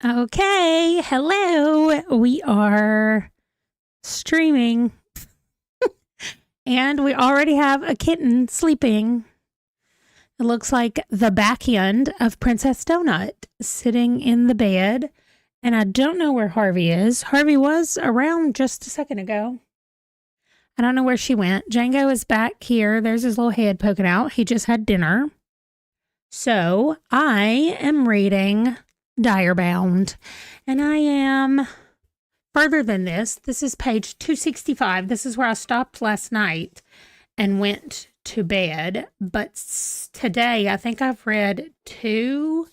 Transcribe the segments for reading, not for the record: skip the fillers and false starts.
Okay, hello. We are streaming and we already have a kitten sleeping. It looks like the back end of Princess Donut sitting in the bed. And I don't know where Harvey is. Harvey was around just a second ago. I don't know where she went. Django is back here. There's his little head poking out. He just had dinner. So I am reading Direbound. And I am further than this. This is page 265. This is where I stopped last night and went to bed. But today, I think I've read two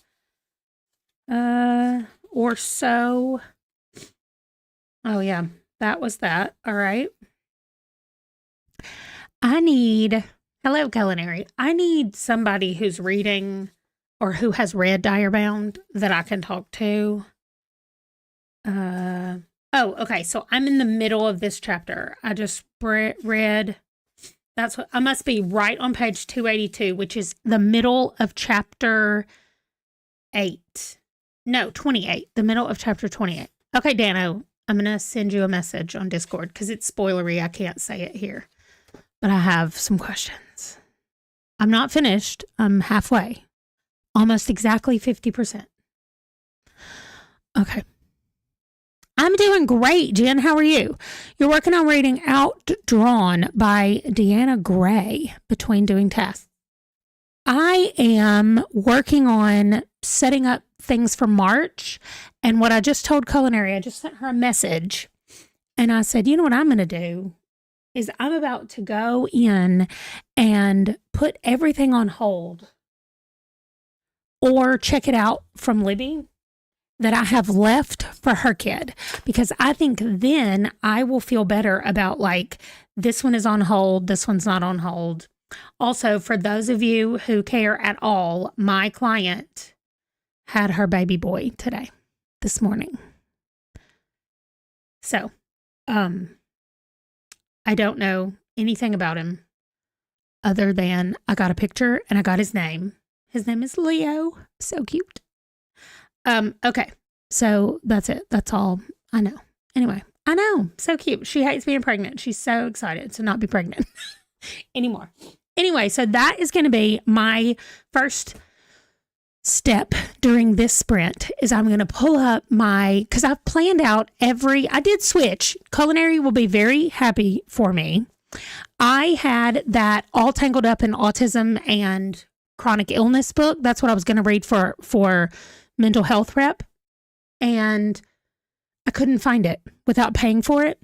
or so. Oh, yeah, that was that. All right. Hello, Culinary. I need somebody who's reading or who has read Direbound that I can talk to. Okay. So I'm in the middle of this chapter. I just read. That's what I must be right on page 282, which is the middle of chapter 8. No, 28. The middle of chapter 28. Okay, Dano, I'm going to send you a message on Discord because it's spoilery. I can't say it here, but I have some questions. I'm not finished. I'm halfway. Almost exactly 50%. Okay. I'm doing great, Jen. How are you? You're working on reading Outdrawn by Deanna Gray between doing tasks. I am working on setting up things for March. And what I just told Culinary, I just sent her a message. And I said, you know what I'm going to do is I'm about to go in and put everything on hold or check it out from Libby that I have left for her kid, because I think then I will feel better about like, this one is on hold, this one's not on hold. Also, for those of you who care at all, my client had her baby boy this morning. So, I don't know anything about him other than I got a picture and I got his name. His name is Leo. So cute. Okay. So that's it. That's all I know. Anyway, I know. So cute. She hates being pregnant. She's so excited to not be pregnant anymore. Anyway, so that is going to be my first step during this sprint is I'm going to pull up because I've planned out I did switch. Culinary will be very happy for me. I had that All Tangled Up in Autism and Chronic Illness book. That's what I was going to read for mental health rep. And I couldn't find it without paying for it.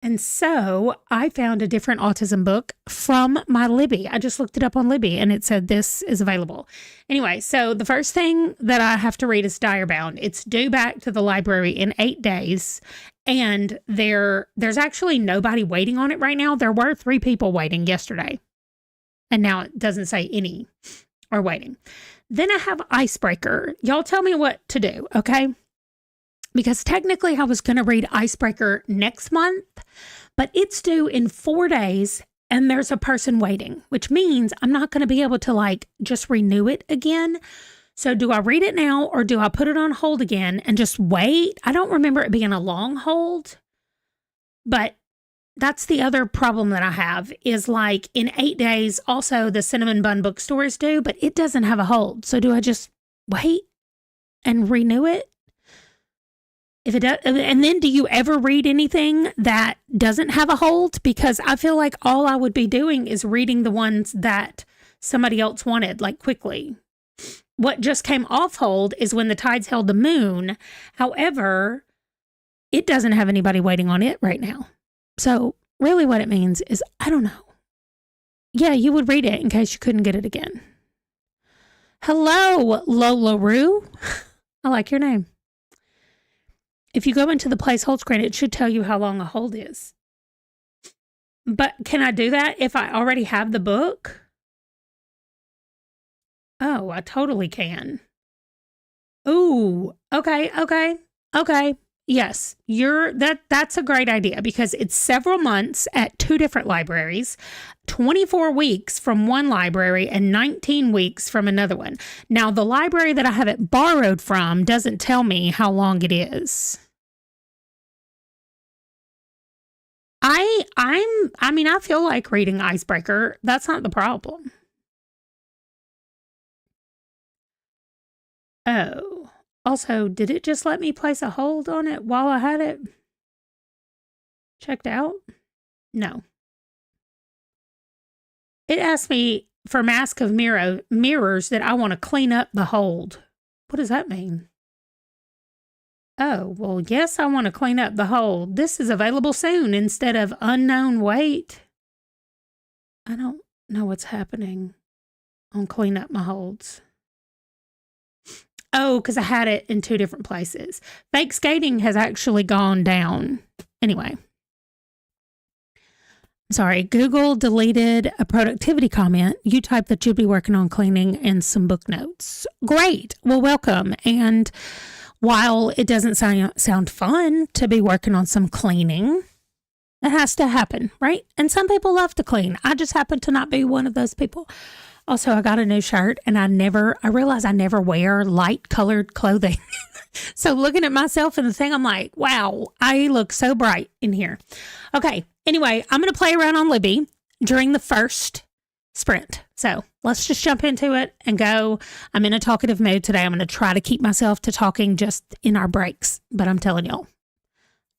And so I found a different autism book from my Libby. I just looked it up on Libby and it said this is available. Anyway, so the first thing that I have to read is Direbound. It's due back to the library in 8 days. And there's actually nobody waiting on it right now. There were 3 people waiting yesterday. And now it doesn't say any are waiting. Then I have Icebreaker. Y'all tell me what to do, okay? Because technically I was going to read Icebreaker next month, but it's due in 4 days and there's a person waiting, which means I'm not going to be able to like just renew it again. So do I read it now or do I put it on hold again and just wait? I don't remember it being a long hold, but that's the other problem that I have is like in 8 days, also the Cinnamon Bun Bookstore is due, but it doesn't have a hold. So do I just wait and renew it? If it does, and then do you ever read anything that doesn't have a hold? Because I feel like all I would be doing is reading the ones that somebody else wanted, like quickly. What just came off hold is When the Tides Held the Moon. However, it doesn't have anybody waiting on it right now. So really what it means is, I don't know. Yeah, you would read it in case you couldn't get it again. Hello, Lola Roo. I like your name. If you go into the place hold screen, it should tell you how long a hold is. But can I do that if I already have the book? Oh, I totally can. Ooh, okay. Yes, that's a great idea because it's several months at two different libraries, 24 weeks from one library and 19 weeks from another one. Now, the library that I have it borrowed from doesn't tell me how long it is. I feel like reading Icebreaker. That's not the problem. Oh. Also, did it just let me place a hold on it while I had it checked out? No. It asked me for Mask of Mirrors that I want to clean up the hold. What does that mean? Oh, well, yes, I want to clean up the hold. This is available soon instead of unknown wait. I don't know what's happening on clean up my holds. Oh, because I had it in two different places. Fake skating has actually gone down. Anyway. Sorry, Google deleted a productivity comment. You typed that you'd be working on cleaning and some book notes. Great. Well, welcome. And while it doesn't sound fun to be working on some cleaning, it has to happen, right? And some people love to clean. I just happen to not be one of those people. Also, I got a new shirt and I realize I never wear light colored clothing. So looking at myself in the thing, I'm like, wow, I look so bright in here. Okay. Anyway, I'm going to play around on Libby during the first sprint. So let's just jump into it and go. I'm in a talkative mood today. I'm going to try to keep myself to talking just in our breaks, but I'm telling y'all,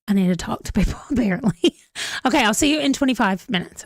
I need to talk to people apparently. Okay. I'll see you in 25 minutes.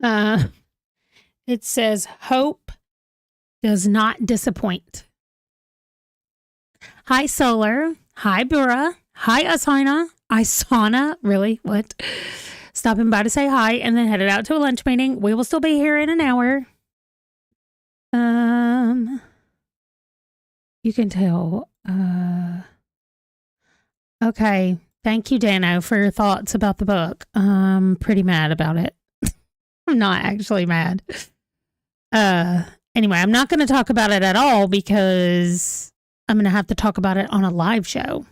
Uh, it says, hope does not disappoint. Hi, Solar. Hi, Bura. Hi, Asana. Really? What? Stopping by to say hi and then headed out to a lunch meeting. We will still be here in an hour. You can tell. Okay. Thank you, Dano, for your thoughts about the book. I'm pretty mad about it. I'm not actually mad. Anyway, I'm not going to talk about it at all because I'm going to have to talk about it on a live show.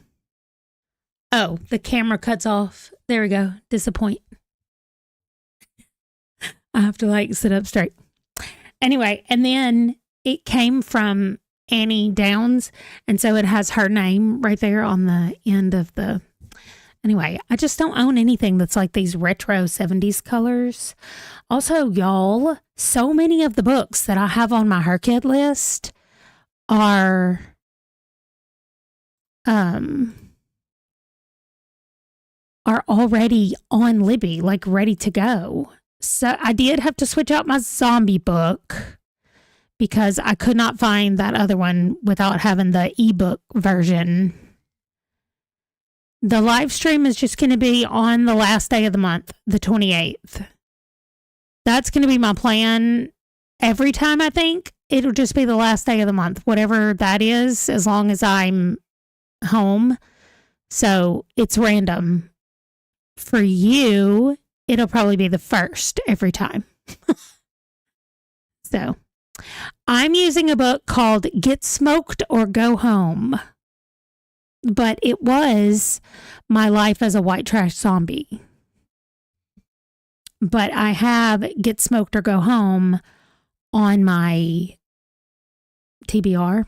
Oh, the camera cuts off. There we go. Disappoint. I have to sit up straight. Anyway, and then it came from Annie Downs, and so it has her name right there on the end of the... Anyway, I just don't own anything that's like these retro 70s colors. Also, y'all, so many of the books that I have on my Her Kid list are already on Libby, ready to go. So I did have to switch out my zombie book because I could not find that other one without having the ebook version. The live stream is just going to be on the last day of the month, the 28th. That's going to be my plan every time, I think. It'll just be the last day of the month, whatever that is, as long as I'm home. So it's random. For you, it'll probably be the first every time. So I'm using a book called Get Smoked or Go Home. But it was My Life as a White Trash Zombie. But I have Get Smoked or Go Home on my TBR.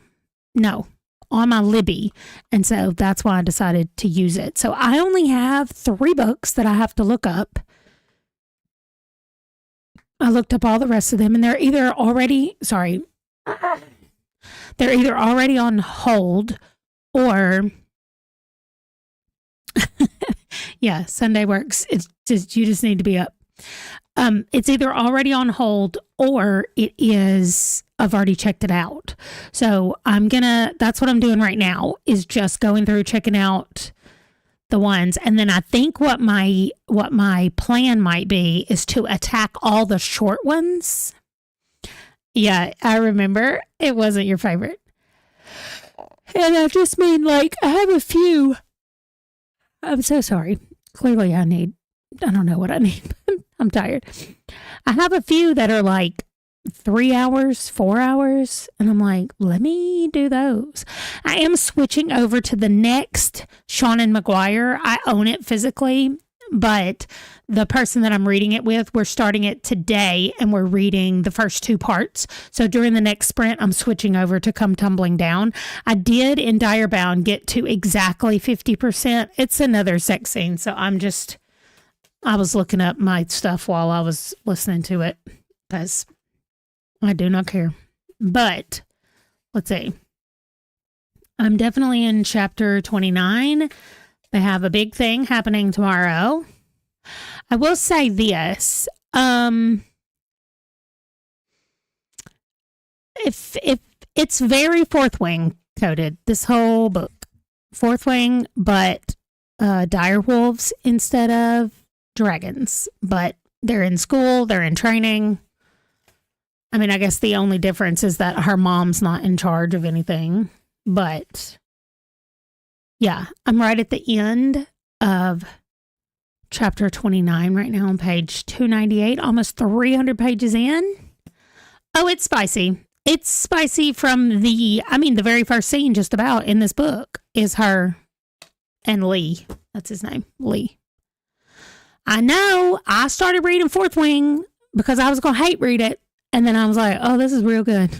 No, on my Libby. And so that's why I decided to use it. So I only have 3 books that I have to look up. I looked up all the rest of them and they're either already on hold or yeah, Sunday works. It's just, you just need to be up. It's either already on hold or it is, I've already checked it out. So that's what I'm doing right now, is just going through, checking out the ones. And then I think what my plan might be is to attack all the short ones. Yeah, I remember it wasn't your favorite. And I just mean, I have a few. I'm so sorry. Clearly I don't know what I need. I'm tired. I have a few that are 3 hours, 4 hours. And I'm let me do those. I am switching over to the next Seanan McGuire. I own it physically, but the person that I'm reading it with, we're starting it today and we're reading the first 2 parts. So during the next sprint, I'm switching over to Come Tumbling Down. I did in Direbound get to exactly 50%. It's another sex scene. So I was looking up my stuff while I was listening to it because I do not care. But let's see. I'm definitely in chapter 29. They have a big thing happening tomorrow. I will say this. If it's very Fourth Wing coded, this whole book. Fourth Wing, but dire wolves instead of dragons. But they're in school, they're in training. I mean, I guess the only difference is that her mom's not in charge of anything. But yeah, I'm right at the end of chapter 29 right now on page 298, almost 300 pages in. Oh, it's spicy. It's spicy from the very first scene just about in this book is her and Lee. That's his name, Lee. I know I started reading Fourth Wing because I was going to hate read it. And then I was oh, this is real good.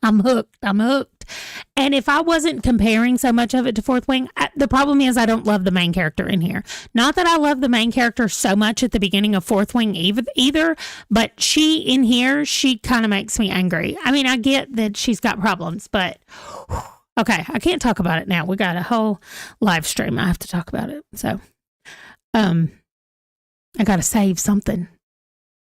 I'm hooked. And if I wasn't comparing so much of it to Fourth Wing, the problem is I don't love the main character in here. Not that I love the main character so much at the beginning of Fourth Wing either, but she kind of makes me angry. I mean, I get that she's got problems, but okay, I can't talk about it now. We got a whole live stream. I have to talk about it. So, I got to save something.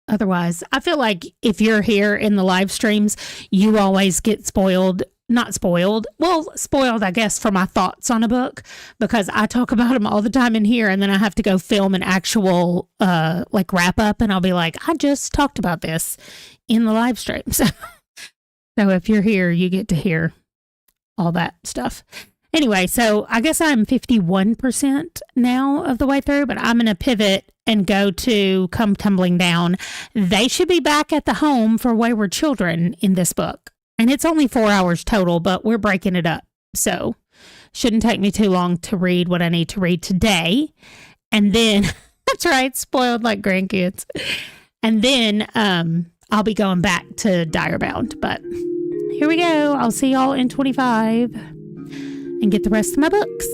otherwise. I feel like if you're here in the live streams, you always get spoiled. Not spoiled. Well, spoiled, I guess, for my thoughts on a book because I talk about them all the time in here and then I have to go film an actual like wrap up and I'll be like, I just talked about this in the live streams. So if you're here, you get to hear all that stuff. Anyway, so I guess I'm 51% now of the way through, but I'm going to pivot and go to Come Tumbling Down. They should be back at the home for wayward children in this book. And it's only 4 hours total, but we're breaking it up. So shouldn't take me too long to read what I need to read today. And then, that's right, spoiled like grandkids. And then I'll be going back to Direbound. But here we go. I'll see y'all in 25 and get the rest of my books.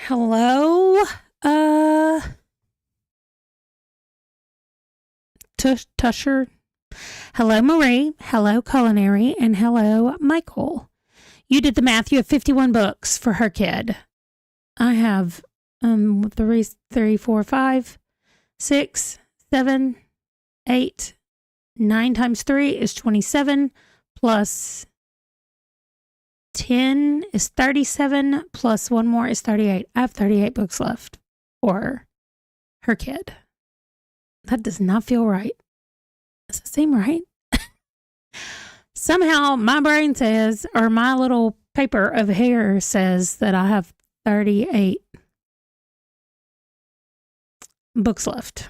Hello, Tusher. Hello, Marie. Hello, Culinary. And hello, Michael. You did the math. You have 51 books for her kid. I have 3, 4, 5, 6, 7, 8, 9 times 3 is 27, plus 10 is 37, plus one more is 38. I have 38 books left for her kid. That does not feel right. Does it seem right? Somehow my brain says, or my little paper over here says that I have 38 books left.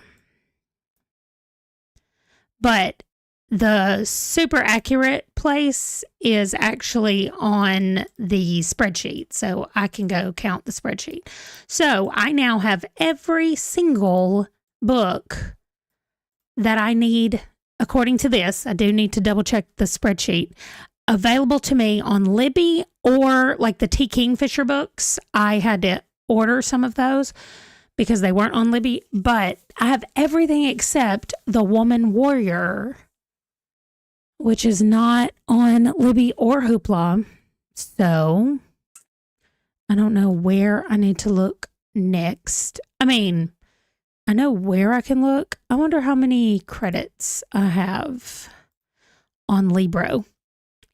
But the super accurate place is actually on the spreadsheet. So I can go count the spreadsheet. So I now have every single book that I need, according to this. I do need to double check the spreadsheet, available to me on Libby, or like the T. Kingfisher books. I had to order some of those because they weren't on Libby, but I have everything except The Woman Warrior, which is not on Libby or Hoopla. So I don't know where I need to look next. I mean, I know where I can look. I wonder how many credits I have on Libro.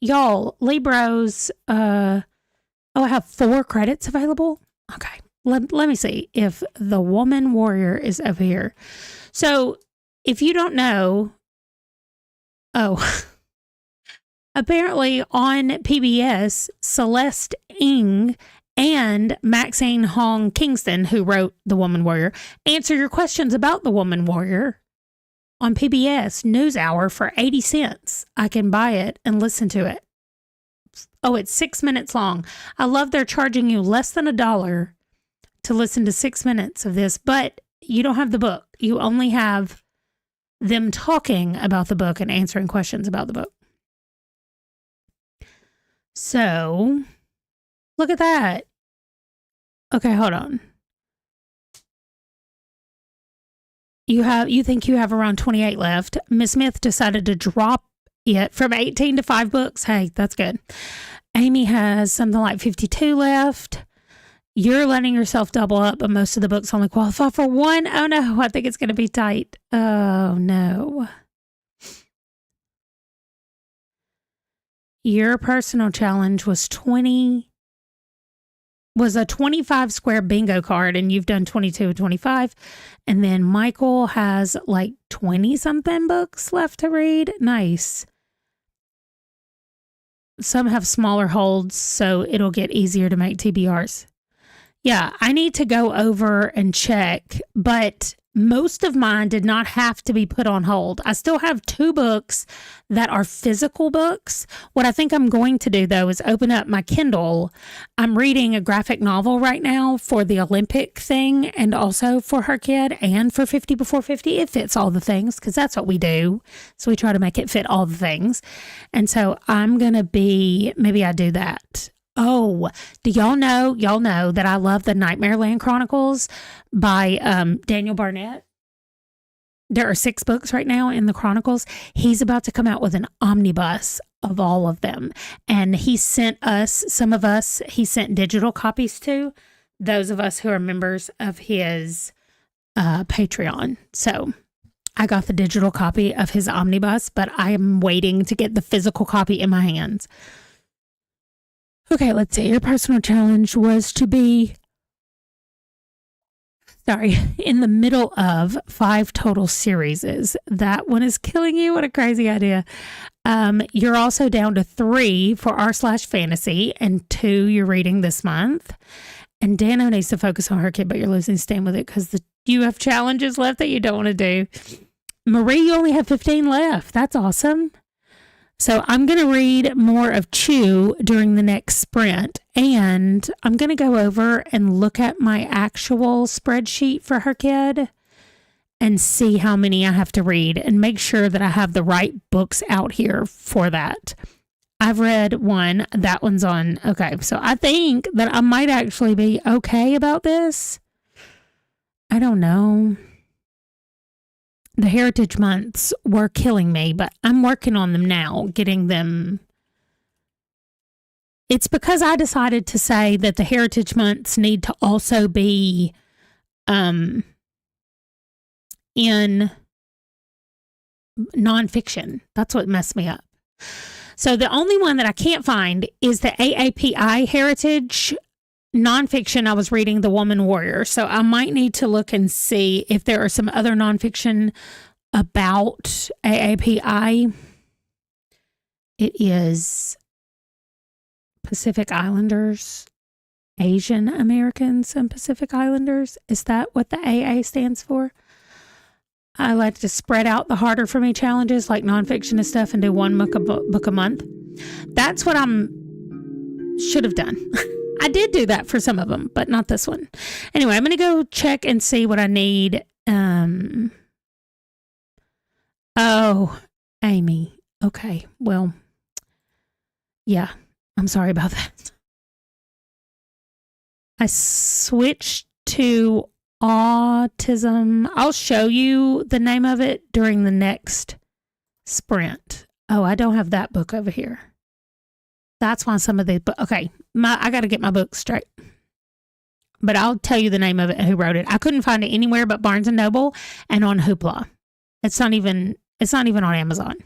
Y'all, Libro's, I have 4 credits available. Okay. Let me see if The Woman Warrior is over here. So if you don't know, apparently on PBS, Celeste Ng and Maxine Hong Kingston, who wrote The Woman Warrior, answer your questions about The Woman Warrior on PBS NewsHour for 80 cents. I can buy it and listen to it. Oh, it's 6 minutes long. I love they're charging you less than $1 to listen to 6 minutes of this, but you don't have the book. You only have them talking about the book and answering questions about the book. So, look at that. Okay, hold on. You think you have around 28 left. Miss Smith decided to drop it from 18 to 5 books. Hey, that's good. Amy has something like 52 left. You're letting yourself double up, but most of the books only qualify for 1. Oh no, I think it's going to be tight. Oh no. Your personal challenge was a 25 square bingo card, and you've done 22 and 25. And then Michael has like 20 something books left to read. Nice. Some have smaller holds, so it'll get easier to make TBRs. Yeah, I need to go over and check, but most of mine did not have to be put on hold. I still have 2 books that are physical books. What I think I'm going to do, though, is open up my Kindle. I'm reading a graphic novel right now for the Olympic thing, and also for her kid, and for 50 Before 50. It fits all the things, because that's what we do. So we try to make it fit all the things. And so I'm going to maybe I do that. Oh, do y'all know that I love the Nightmareland Chronicles by Daniel Barnett? There are 6 books right now in the Chronicles. He's about to come out with an omnibus of all of them. And he sent he sent digital copies to those of us who are members of his Patreon. So I got the digital copy of his omnibus, but I am waiting to get the physical copy in my hands. Okay, let's see. Your personal challenge was to be, in the middle of 5 total series. That one is killing you. What a crazy idea. You're also down to 3 for r/fantasy, and 2 you're reading this month. And Dano needs to focus on her kid, but you're losing steam with it because you have challenges left that you don't want to do. Marie, you only have 15 left. That's awesome. So I'm going to read more of Chew during the next sprint, and I'm going to go over and look at my actual spreadsheet for her kid and see how many I have to read and make sure that I have the right books out here for that. I've read one. That one's on. Okay. So I think that I might actually be okay about this. I don't know. The Heritage Months were killing me, but I'm working on them now, getting them. It's because I decided to say that the Heritage Months need to also be in nonfiction. That's what messed me up. So the only one that I can't find is the AAPI Heritage nonfiction. I was reading The Woman Warrior. So I might need to look and see if there are some other nonfiction about AAPI. It is Pacific Islanders, Asian Americans and Pacific Islanders. Is that what the AA stands for? I like to spread out the harder for me challenges like nonfiction and stuff and do one book a month. That's what should have done. I did do that for some of them, but not this one. Anyway, I'm going to go check and see what I need. Oh, Amy. Okay. Well, yeah, I'm sorry about that. I switched to autism. I'll show you the name of it during the next sprint. Oh, I don't have that book over here. That's why some of the but okay, I got to get my book straight. But I'll tell you the name of it and who wrote it. I couldn't find it anywhere but Barnes and Noble and on Hoopla. It's not even on Amazon.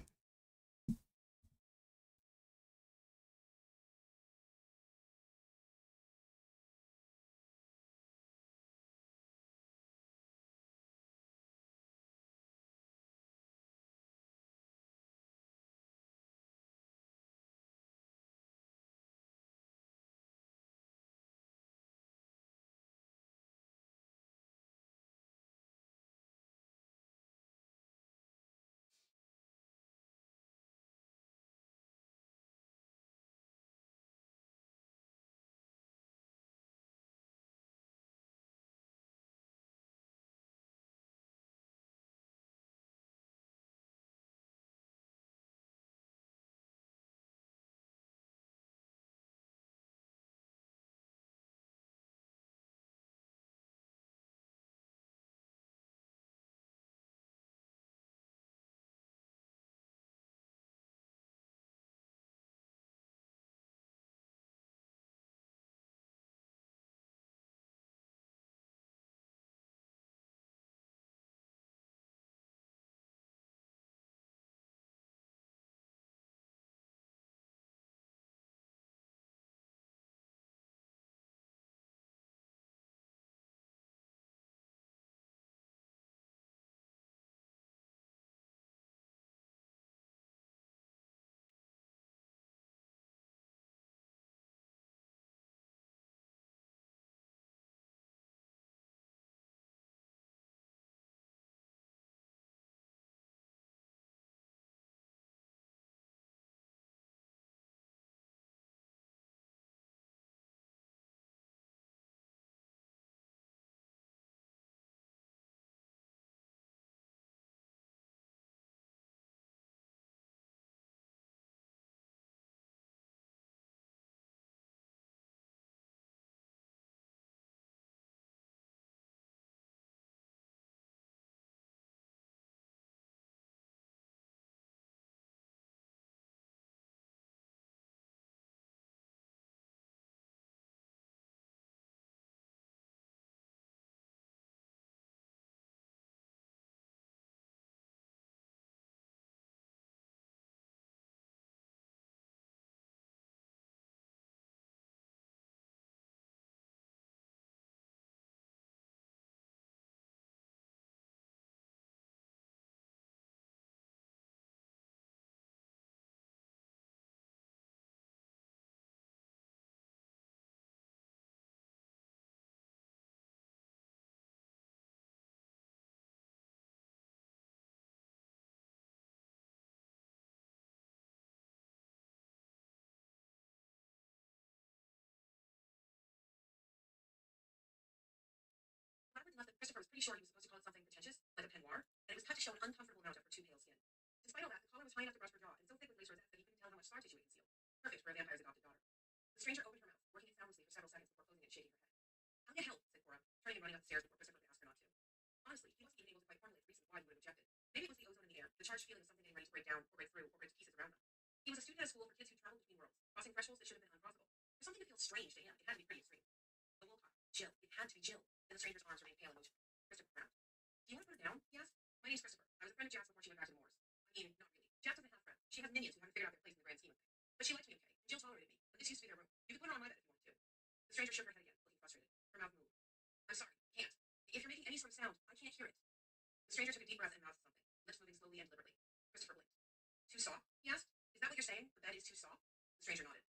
Christopher was pretty sure he was supposed to call it something pretentious, like a peignoir, and it was cut to show an uncomfortable nausea for too pale skin. Despite all that, the collar was fine enough to brush her jaw, and so thick with lace rosettes that he couldn't tell how much scar tissue it concealed. Perfect for a vampire's adopted daughter. The stranger opened her mouth, working it soundlessly for several seconds before closing it and shaking her head. I'll get help, said Cora, turning and running up the stairs before Christopher could ask her not to. Honestly, he wasn't even able to quite formulate the reasons why he would have objected. Maybe it was the ozone in the air, the charged feeling of something getting ready to break down, or break through, or break to pieces around them. He was a student at a school for kids who traveled between worlds, crossing thresholds that should have been uncrossable. For something to feel strange to him, it had to be pretty extreme. The Wolcott, Jill, it had to be Jill, and the stranger's arms remained pale and motionless. Christopher frowned. Do you want to put her down? He asked. My name's Christopher. I was a friend of Jack's before she went back to the moors. I mean, not really. Jack doesn't have friends. She has minions who haven't figured out their place in the grand scheme of things. But she liked me okay, and Jill tolerated me. But this used to be their room. You could put her on my bed if you wanted to. The stranger shook her head again, looking frustrated. Her mouth moved. I'm sorry, I can't. If you're making any sort of sound, I can't hear it. The stranger took a deep breath and mouthed something, lips moving slowly and deliberately. Christopher blinked. Too soft? He asked. Is that what you're saying? The bed is too soft? The stranger nodded.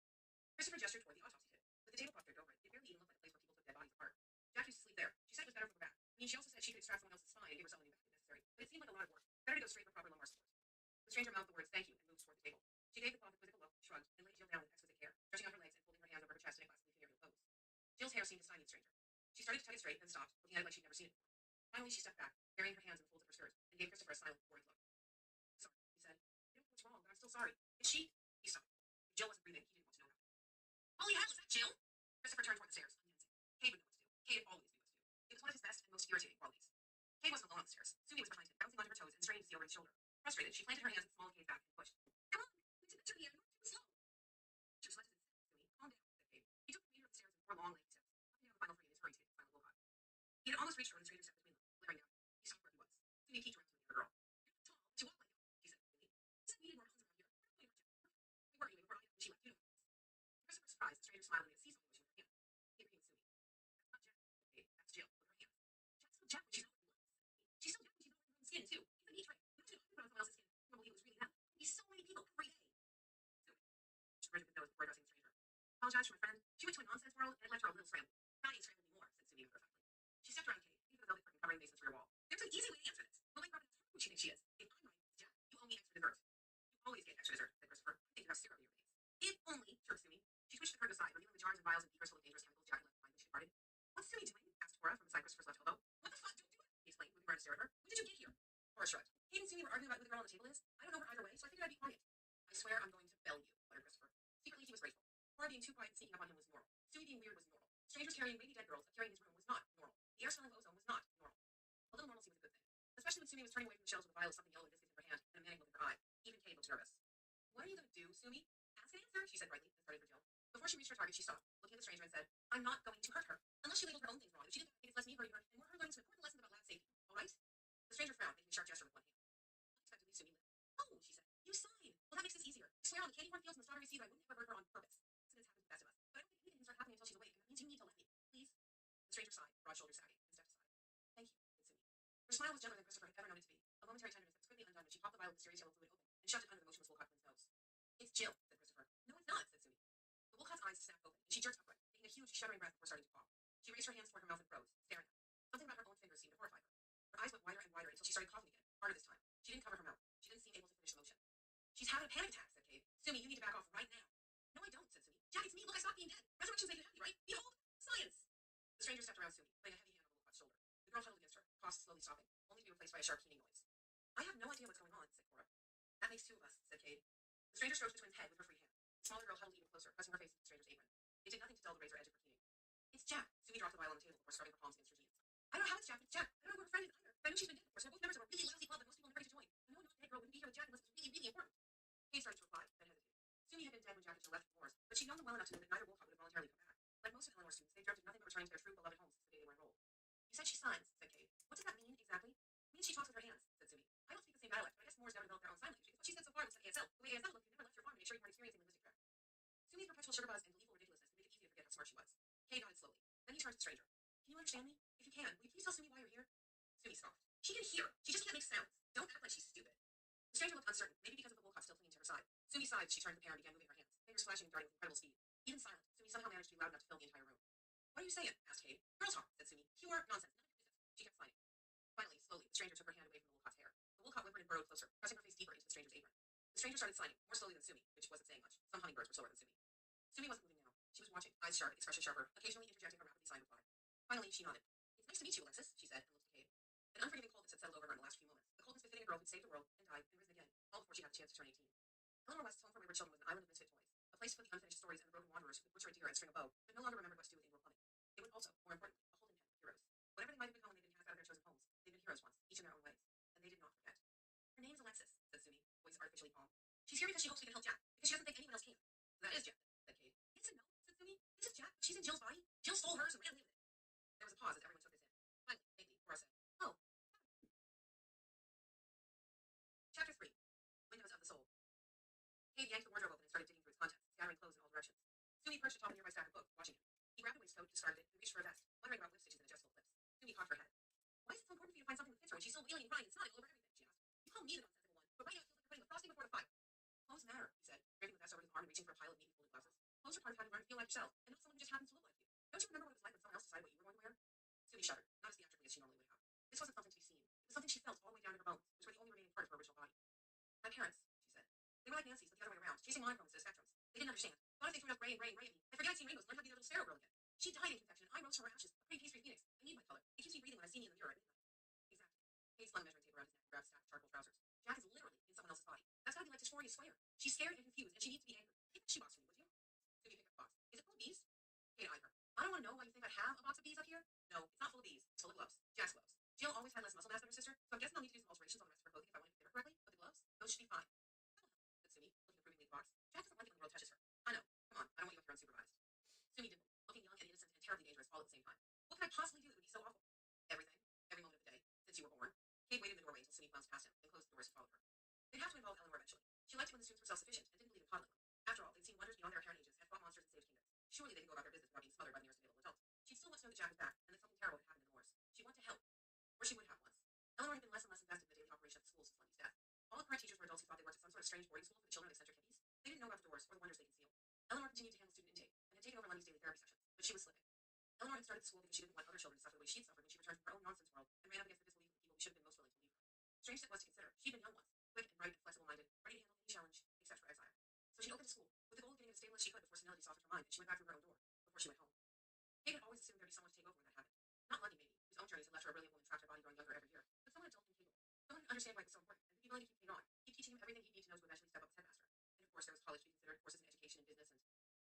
Christopher gestured toward the autopsy table. With the tablecloth draped over it, it barely even looked like a place where people took dead bodies apart. Jack used to sleep there. She said it was better for her back. I mean, she also said she could extract someone else's spine and give herself a new back if necessary. But it seemed like a lot of work. Better to go straight for proper lumbar support. The stranger mouthed the words thank you and moved toward the table. She gave the cloth a quizzical look, shrugged, and laid Jill down with exquisite care, stretching out her legs and folding her hands over her chest in a classically fingernail pose. Jill's hair seemed to stymie the stranger. She started to tug it straight, then stopped, looking at it like she'd never seen it before. Finally, she stepped back, burying her hands in the folds of her skirt, and gave Christopher a silent, worried look. Sorry, he said. I don't know what's wrong, but I'm still sorry. Is she? He stopped. If Jill wasn't breathing, he didn't want to know how. Holy hell, is that Jill? Christopher turned toward the stairs, untensing. Cade would know what to do. Cade always knew what to do. It was one of his best and most irritating qualities. Cade wasn't alone on the stairs. Sumi was behind him, bouncing onto her toes and straining to see over his shoulder. Frustrated, she planted her hands at the small of Cade's back and pushed. Come on, we did it to me, and you're too slow. Just let us sit, Sumi. Calm down, said Cade. He took the meter of the stairs in 4 long, lengthy steps, hopping down the final 3 in his hurry to get the final Wolcott. He had almost reached her when the stranger stepped between them, glittering down. He stopped where he was. Sumi peeked around to the girl. You're not tall, but you walk like it, she said quickly. He said we needed more mountains around here. We're not going to We were anyway before I and she left. You know what it is. To Christopher's surprise, the stranger smiled and made a seesaw motion with her hand. He agreed with Sumi. That's not Jack, said Cade. That's Jill, with her hands. Jack's still Jack when she's not wearing gloves, said Cade. She's still Jack when she's not wearing her own skin, too. He's a neat trait. Imagine if I put on someone else's skin. I don't believe it was really them. There would be so many people every day. Sumi. She gritted with nose before addressing the stranger. Apologize for my friend. She went to a nonsense world and it left her a little scrambled. Not even scrambled anymore, said Sumi matter-of-factly. She stepped around Cade, leaving the velvet curtain covering Mason's rear wall. There's an easy way to answer this. Lily Robin is who she thinks she is. If I'm right, it's Jack. You owe me extra dessert. You always get extra dessert, said Christopher. I think you have syrup in your veins. If only, chirped Sumi. She twitched the curtain aside, revealing the jars and vials and beakers full of dangerous chemicals Jack had left behind when she departed. What's Sumi doing? Asked Cora from beside Christopher's left elbow. What the fuck? Don't do it, he explained, moving around to stare at her. When did you get here? Cora shrugged. Cade and Sumi were arguing about who the girl on the table is. I don't know her either way, so I figured I'd be quiet. I swear I'm going to bell you, muttered Christopher. Secretly, he was grateful. Cora being too quiet and sneaking up on him was normal. Sumi being weird was normal. Strangers carrying baby dead girls appearing in his room was not normal. The air smelling of ozone was not normal. A little normalcy was a good thing, especially when Sumi was turning away from the shelves with a vial of something yellow and viscous in her hand and a manic look in her eye. Even Cade looked nervous. What are you going to do, Sumi? Ask and answer, she said brightly, and started for Jill. Before she reached her target, she stopped, looking at the stranger and said, I'm not going to hurt her, unless she labeled her own things wrong. If she did that, it's less me hurting her and more her learning some important lessons about lab safety. All right? The stranger frowned, making a sharp gesture with one hand. Unexpectedly, Sumi laughed. Oh, she said. You sighed. Well, that makes this easier. I swear on the candy corn fields and the strawberry seeds, I wouldn't have hurt her on purpose. Accidents happen to the best of us. But I don't think anything can start happening until she's awake, and that means you need to let me. Please? The stranger sighed, broad shoulders sagging, and stepped aside. Thank you, said Sumi. Her smile was gentler than Christopher had ever known it to be. A momentary tenderness that was quickly undone when she popped the vial of mysterious yellow fluid open and shoved it under the motionless Wolcott twin's nose. It's Jill, said Christopher. No, it's not, said Sumi. The Wolcott's eyes snapped open, and she jerked upright, taking a huge, shuddering breath before starting to cough. She raised her hands toward her mouth and froze, staring at her. Something about her own fingers seemed to horrify her. Her eyes went wider and wider until she started coughing again, harder this time. She didn't cover her mouth. She didn't seem able to finish the motion. She's having a panic attack, said Cade. Sumi, you need to back off right now. No, I don't, said Sumi. Jack, it's me. Look, I stopped being dead. Resurrection's made it happy, right? Behold, science. The stranger stepped around Sumi, laying a heavy hand on the Wolcott's shoulder. The girl huddled against her, coughs slowly stopping, only to be replaced by a sharp keening noise. I have no idea what's going on, said Cora. That makes 2 of us, said Cade. The stranger stroked the twin's head with her free hand. The smaller girl huddled even closer, pressing her face into the stranger's apron. It did nothing to dull the razor edge of her keening. It's Jack. Sumi dropped the vial on the table before scrubbing her palms against her jeans. I don't know how it's Jack, but it's Jack. I don't know who her friend is either. But I know she's been dead before, so we're both members of a really lousy club that most people never get to join. I know a non-dead girl wouldn't be here with Jack unless it was really, really important. Cade started to reply, then hesitated. Sumi had been dead when Jack and Jill left the wars, but she'd known them well enough to know that neither Wolcott would have voluntarily come back. Like most of Eleanor's students, they dreamt of nothing but returning to their true beloved homes since the day they were enrolled. You said she signs, said Cade. What does that mean exactly? It means she talks with her hands, said Sumi. I don't speak the same dialect, but I guess Moors never developed their own sign language because what she said so far was at ASL. The way ASL looked, you never left your farm to make sure you weren't experiencing linguistic threat. Sumi's perpetual sugar buzz and gleeful ridiculousness would make it easy to forget how smart she was. Cade nodded slowly. Then he turned to the stranger. Can you understand me? If you can, will you please tell Sumi why you're here? Sumi scoffed. She can hear. She just can't make sounds. Don't act like she's stupid. The stranger looked uncertain, maybe because of the Wolcott still clinging to her side. Sumi sighed as she turned to the pair and began moving her hands, fingers flashing and darting with incredible speed. Even silent, Sumi somehow managed to be loud enough to fill the entire room. What are you saying? Asked Cade. Girl talk, said Sumi. Pure nonsense. None of your business. She kept signing. Finally, slowly, the stranger took her hand away from the Wolcott's hair. The Wolcott whimpered and burrowed closer, pressing her face deeper into the stranger's apron. The stranger started signing, more slowly than Sumi, which wasn't saying much. Some hummingbirds were slower than Sumi. Sumi wasn't moving now. She was watching, eyes sharp, expression sharper, occasionally interjecting her rapidly signed reply. Finally, she nodded. It's nice to meet you, Alexis, she said, and looked at Cade. An unforgiving coldness had settled over her in the last few moments. The coldness befitting a girl who'd saved the world and died and risen again, all before she had the chance to turn 18. Eleanor West's home for wayward children was an island of misfit toys, a place to put the unfinished stories and the broken wanderers who would butcher a deer and string a bow, but no longer remembered what to do with indoor plumbing. It would also, more importantly, a holding pen for heroes. Whatever they might have become when they'd been cast out of their chosen homes, they'd been heroes once, each in their own ways, and they did not forget. Her name's Alexis, said Sumi, voice artificially calm. She's here because she hopes we can help Jack, because she doesn't think anyone else can. That is Jack, said Kate. Yes and no, said Sumi. This is Jack, but she's in Jill's body. Jill stole hers and ran away with it. There was a pause as everyone took this in. Finally, faintly, Cora said, "Oh." Chapter 3. Windows of the Soul. Cade yanked the wardrobe open and started digging through its contents, scattering clothes in all directions. Sumi perched atop a nearby stack of books, watching him. He grabbed a waistcoat, discarded it, and reached for a vest, wondering about lip stitches and adjustable clips. Sumi cocked her head. "Why is it so important for you to find something that fits her when she's still wheeling and crying and snotting all over everything?" she asked. "You call me the nonsensical one, but right now it feels like you're putting the frosting before the fire." "Clothes matter," he said, draping the vest over his arm and reaching for a pile of neatly folded blouses. "Clothes are part of how you learn to feel like yourself, and not someone who just happens to look like you. Don't you remember what it was like when someone else decided what you were going to wear?" Sumi shuddered, not as theatrically as she normally would have. This wasn't something to be seen. It was something she felt all the way down to her bones, which were the only remaining part of her original body. "My parents," she said. "They were like Nancy's, but the other way around, chasing monochromes instead of spectrums. They didn't understand. Thought if they threw enough gray and gray and gray at me, I'd forget I'd seen rainbows and learn how to be a little sparrow girl again. She died in confection, and I rose from her ashes, a pretty pastry phoenix. I need my color. It keeps me breathing when I see me in the mirror at midnight." "Exactly." Kate slung a measuring tape around his neck and grabbed a stack of charcoal trousers. "Jack is literally in someone else's body. That's gotta be like dysphoria squared. She's scared and confused, and she needs to be anchored. Take that shoebox for me, would you?" Sumi picked up the box. "Is it full of bees?" Kate eyed her. "I don't want to know why you think I have a box of bees up here. No, it's not full of bees. It's full of gloves. Jack's gloves. Jill always had less muscle mass than her sister, so I'm guessing I'll need to do some alterations on the rest of her clothing if I want it to fit her correctly. But the gloves, those should be fine." "That'll help," said Sumi, looking approvingly at the box. "Jack doesn't like it when the world touches her. I know. Come on, I don't want you up here unsupervised." Sumi dimpled, looking young and innocent and terribly dangerous all at the same time. "What could I possibly do that would be so awful?" "Everything. Every moment of the day. Since you were born." Kate waited in the doorway until Sumi bounced past him and closed the doors and followed her. They'd have to involve Eleanor eventually. She liked it when the students were self-sufficient and didn't believe in coddling them. After all, they'd seen wonders beyond their apparent ages and fought monsters and saved kingdoms. Surely they could go about their business without being smothered by the nearest available adult. She'd still want to know that Jack was back and that something terrible had happened in the wars. She'd want to help. Or she would have once. Eleanor had been less and less invested in the daily operation of the school since Lundy's death. All the current teachers were adults who thought they worked at some sort of strange boarding school for the children of eccentric hippies. They didn't know about the doors or the wonders they concealed. Eleanor continued to handle student intake and had taken over Lundy's daily therapy sessions, but she was slipping. Eleanor had started the school because she didn't want other children to suffer the way she'd suffered when she returned from her own nonsense world and ran up against the disbelief of the people who should have been most willing to leave her. Strange as it was to consider, she'd been young once, quick and bright and flexible-minded, ready to handle any challenge, except for exile. So she opened a school, with the goal of getting it as stable as she could before senility softened her mind and she went back through her own door, before she went home. Kate had always assumed there'd be someone to take over when that happened. Not Lundy, maybe, whose own journeys had left her a brilliant woman trapped her body growing younger every year, but someone adult and capable. Someone who'd understand why it was so important, and who'd be willing to keep Kate on, keep teaching him everything he'd need to know to eventually step up as headmaster. And of course there was college to be considered, courses in education and business,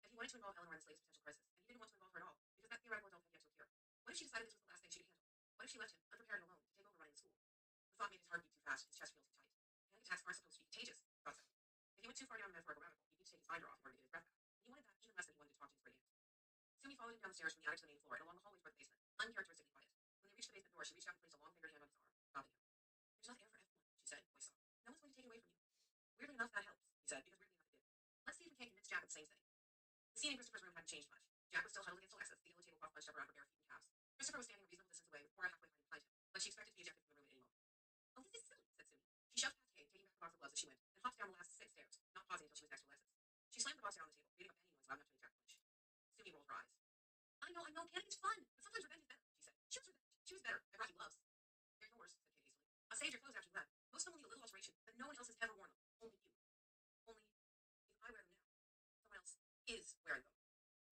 and he wanted to involve Eleanor in this latest potential crisis, and he didn't want to involve her at all, because that theoretical adult had yet to appear. What if she decided this was the last thing she could handle? What if she left him, unprepared and alone, to take over running the school? The thought made his heart beat too fast, his chest feel too tight. Panic attacks aren't supposed to be contagious, thought Sally. If he went too far down the metaphorical rabbit hole, he'd need to take his binder off in order to get his breath back. And he wanted that even less than he wanted to talk to his great aunt. Sumi followed him down the stairs from the attic to the main floor and along the hallway toward the basement, uncharacteristically quiet. When they reached the basement door, she reached out and placed a long-fingered hand on his arm, stopping him. "There's enough air for everyone," she said, voice soft. "No one's going to take it away from you." "Weirdly enough, that helps," he said, because weirdly enough it did. "Let's see if we can't convince Jack of the same thing." The scene in Christopher's room hadn't changed much. Jack was still huddled against Alexis, the yellow tablecloth bunched up around her bare feet and calves. Christopher was standing a reasonable distance away with Cora halfway behind him, like she expected to be ejected from the room at any moment. "Oh, this is silly," said Sumi. She shoved past Kate, taking back the box of gloves as she went, and hopped down the last 6 stairs, not pausing until she was next to Alexis. She slammed the box down on the table, creating a banging noise loud enough to make Jack flinch. Sumi rolled her eyes. I know, panic is fun, but sometimes revenge is better," she said. "She was revenge. She was better. I brought you gloves." "They're yours," said Kate hastily. "I saved your clothes after you left. Most of them will need a little alteration, but no one else has ever worn them. Only you. Only, if I wear them now, someone else is wearing them."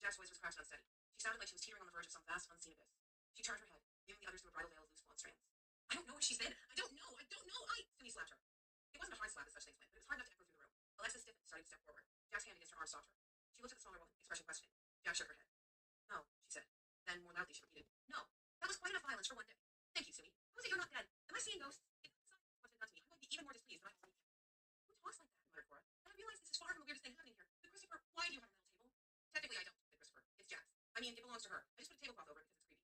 Jack's voice was cracked and unsteady. She sounded like she was teetering on the verge of some vast, unseen abyss. She turned her head, giving the others through a bridal veil of loose blonde strands. "I don't know what she said. I don't know. Sumi slapped her. It wasn't a hard slap as such things went, but it was hard enough to echo through the room. Alexis stiffened, starting to step forward. Jack's hand against her arm stopped her. She looked at the smaller woman, expression questioning. Jack shook her head. "No," she said. Then, more loudly, she repeated, "No. That was quite enough violence for one day. Thank you, Sumi. How is it you're not dead? Am I seeing ghosts? If that's what's been done to me, I'm going to be even more displeased than I already am." "Who talks like that?" muttered Cora. "And I realize this is far from the weirdest thing happening here. But Christopher, why do you have a metal table?" "Technically, I don't," said Christopher. "It's Jack's. I mean, it belongs to her. I just put a tablecloth over it because it's creepy."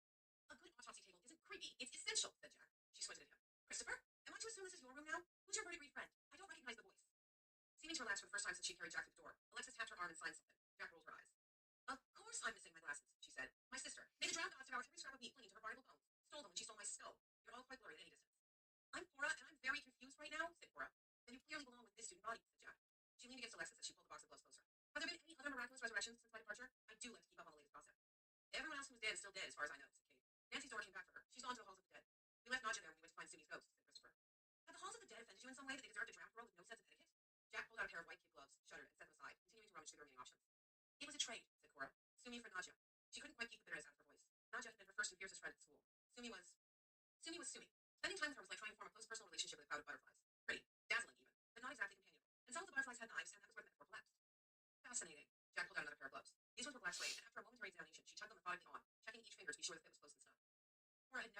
"A good autopsy table isn't creepy. It's essential," said Jack. She squinted at him. "Christopher, am I to assume this is your room now? Who's your verdigreed friend? I don't recognize the voice." Seeming to relax for the first time since she carried Jack to the door, Alexis tapped her arm and signed something. Jack rolled her eyes. "Of course I'm missing my glasses," she said. "My sister made the drowned gods devour every scrap of meat clinging to her variable bones. Stole them when she stole my skull. You're all quite blurry at any distance." "I'm Cora, and I'm very confused right now," said Cora. "Then you clearly belong with this student body," said Jack. She leaned against Alexis as she pulled the box of gloves closer. "Have there been any other miraculous resurrections since my departure? I do like to keep up on the latest gossip." "Everyone else who was dead is still dead, as far as I know," said Kate. "Nancy's daughter came back for her. She's gone to the halls of the dead. We left Nadja there when we went to find Sumi's ghost," said Christopher. "Have the halls of the dead offended you in some way that they deserved a draft roll with no sense of etiquette?" Jack pulled out a pair of white kid gloves, shuddered, and set them aside, continuing to rummage through the remaining options. "It was a trade," said Cora. "Sumi for Nadja." She couldn't quite keep the bitterness out of her voice. Nadja had been her first and fiercest friend at school. Sumi was Sumi. Spending time with her was like trying to form a close personal relationship with a cloud of butterflies. Pretty, dazzling even, but not exactly companionable. And some of the butterflies had knives, and that was where the metaphor collapsed. "Fascinating,"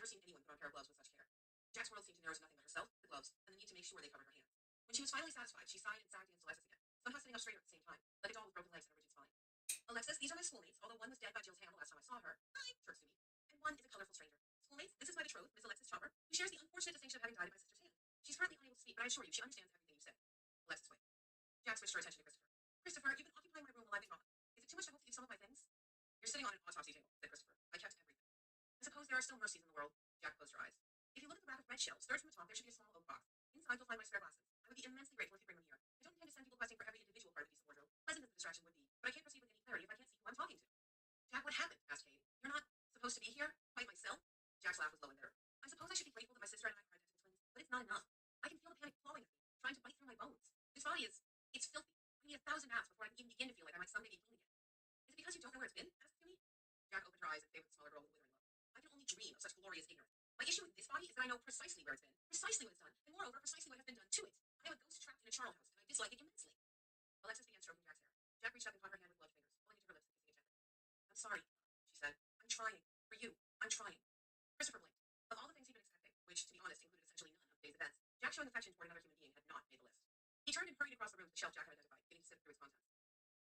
never seen anyone put on a pair of gloves with such care. Jack's world seemed to narrow to nothing but herself, the gloves, and the need to make sure they covered her hands. When she was finally satisfied, she sighed and sagged against Alexis again, somehow sitting up straighter at the same time, like a doll with broken legs and a rigid spine. Alexis, these are my schoolmates, although one was dead by Jill's hand the last time I saw her. Hi, turns to me. And one is a colorful stranger. Schoolmates, this is my betrothed, Miss Alexis Chopper, who shares the unfortunate distinction of having died at my sister's hand. She's currently unable to speak, but I assure you, she understands everything you say. Alexis wait. Jack switched her attention to Christopher. Christopher, you've been occupying my room while I've been gone. Is it too much trouble to use some of my things? You're sitting on an autopsy table, said Christopher. I kept everything. I suppose there are still mercies in the world. Jack closed her eyes. If you look at the rack of red shelves, third from the top, there should be a small oak box. Inside, you'll find my spare glasses. I would be immensely grateful if you bring them here. I don't intend to send people questing for every individual part of a piece of wardrobe, pleasant as the distraction would be, but I can't proceed with any clarity if I can't see who I'm talking to. Jack, what happened? Asked Kate. You're not supposed to be here? Quite myself? Jack's laugh was low and bitter. I suppose I should be grateful that my sister and I are identical twins, but it's not enough. I can feel the panic flowing at me, trying to bite through my bones. This body it's filthy. I need 1,000 baths before I can even begin to feel like I might someday be clean again. Is it because you don't know where it's been? Asked Timmy. Jack opened her eyes and favored the smaller girl with a withering look. I can only dream of such glorious ignorance. My issue with this body is that I know precisely where it's been, precisely what it's done, and moreover, precisely what has been done to it. I am a ghost trapped in a charnel house, and I dislike it immensely. Alexis began stroking Jack's hair. Jack reached up and caught her hand with gloved fingers, pulling it to her lips and kissing it gently. I'm sorry, she said. I'm trying. For you. I'm trying. Christopher blinked. Of all the things he'd been expecting, which, to be honest, included essentially none of today's events, Jack showing affection toward another human being had not made the list. He turned and hurried across the room to the shelf Jack had identified, beginning to sift through its contents.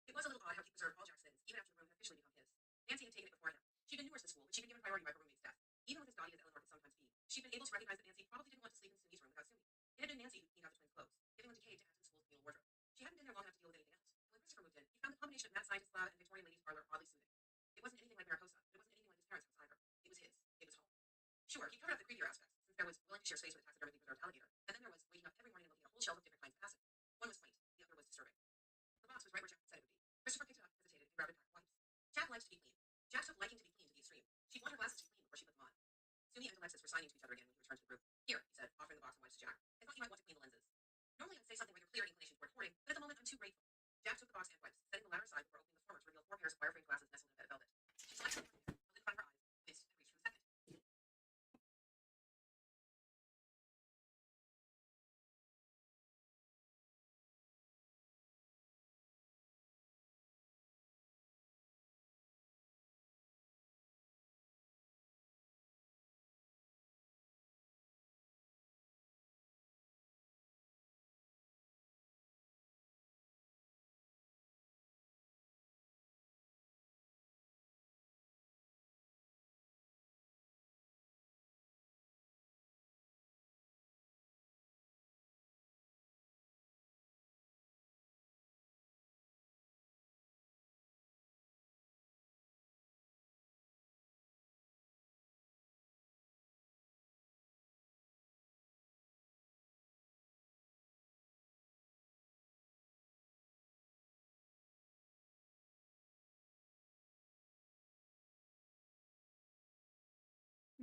It was a little odd how he preserved all Jack's things, even after the room had officially become his. Nancy had taken it before him. She'd been newer to the school, but she'd been given priority by her roommate's death. Even with as dotty as Eleanor could sometimes be, she'd been able to recognize that Nancy probably didn't want to sleep in Sumi's room without Sumi. It had been Nancy who cleaned out the twins' clothes, giving them to Kate to add to the school's communal wardrobe. She hadn't been there long enough to deal with anything else, and when Christopher moved in, he found the combination of mad scientist lab and Victorian ladies' parlor oddly soothing. It wasn't anything like Mariposa, but it wasn't anything like his parents' house either. It was his. It was home. Sure, he covered up the creepier aspects, since there was willing to share space with a taxidermically preserved alligator, and then there was waking up every morning and looking at a whole shelf of different kinds of acid. One was quaint, the other was disturbing. The box was right where Jack said it would be. Christopher picked it up, hesitated, and grabbed a pack of wipes. Jack liked to be clean. Jack took liking to be clean to the extreme. She'd want her glasses to be clean before she put them on. Sumi and Alexis were signing to each other again when he returned to the group. Here, he said, offering the box of wipes to Jack. I thought you might want to clean the lenses. Normally I'd say something like your clear inclination toward hoarding, but at the moment I'm too grateful. Jack took the box and wipes, setting the latter aside before opening the former to reveal 4 pairs of wire-framed glasses nestled in a bed of velvet. She selected one pair, solidifying her eyes, missed, and reached for the second.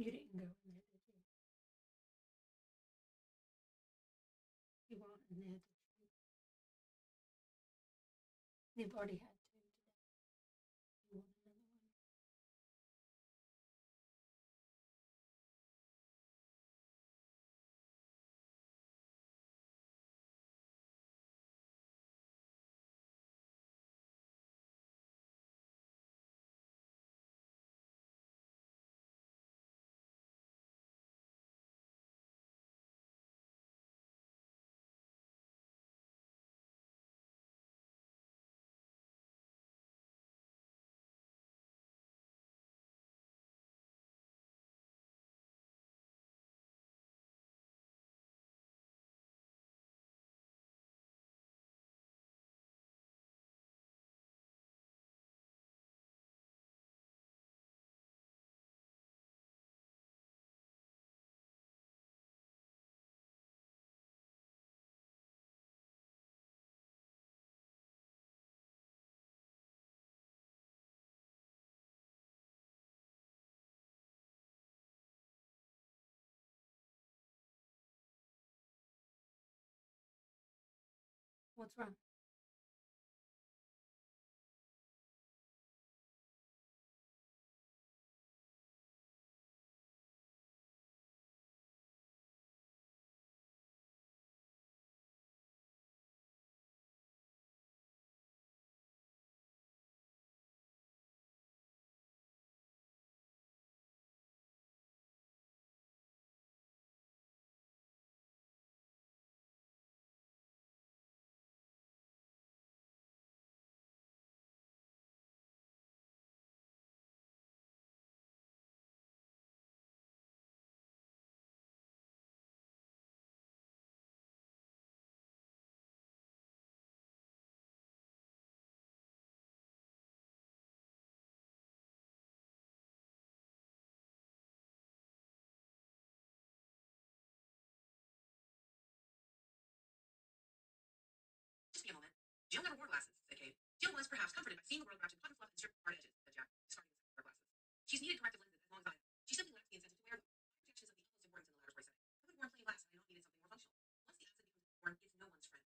You didn't go in there, did you? You weren't in there, did you? You've already had 2 today. You want another one? What's wrong? Jill never wore glasses, said Kate. Jill was perhaps comforted by seeing the world wrapped in cotton fluff and stripped with hard edges, said Jack, discarding his pair of glasses. She's needed corrective lenses as long as I have. She simply lacks the incentive to wear them. My projection is of the utmost importance in the latter's setting. I would have worn plain glass had I not needed something more functional. Once the acid becomes worn, it's no one's friend.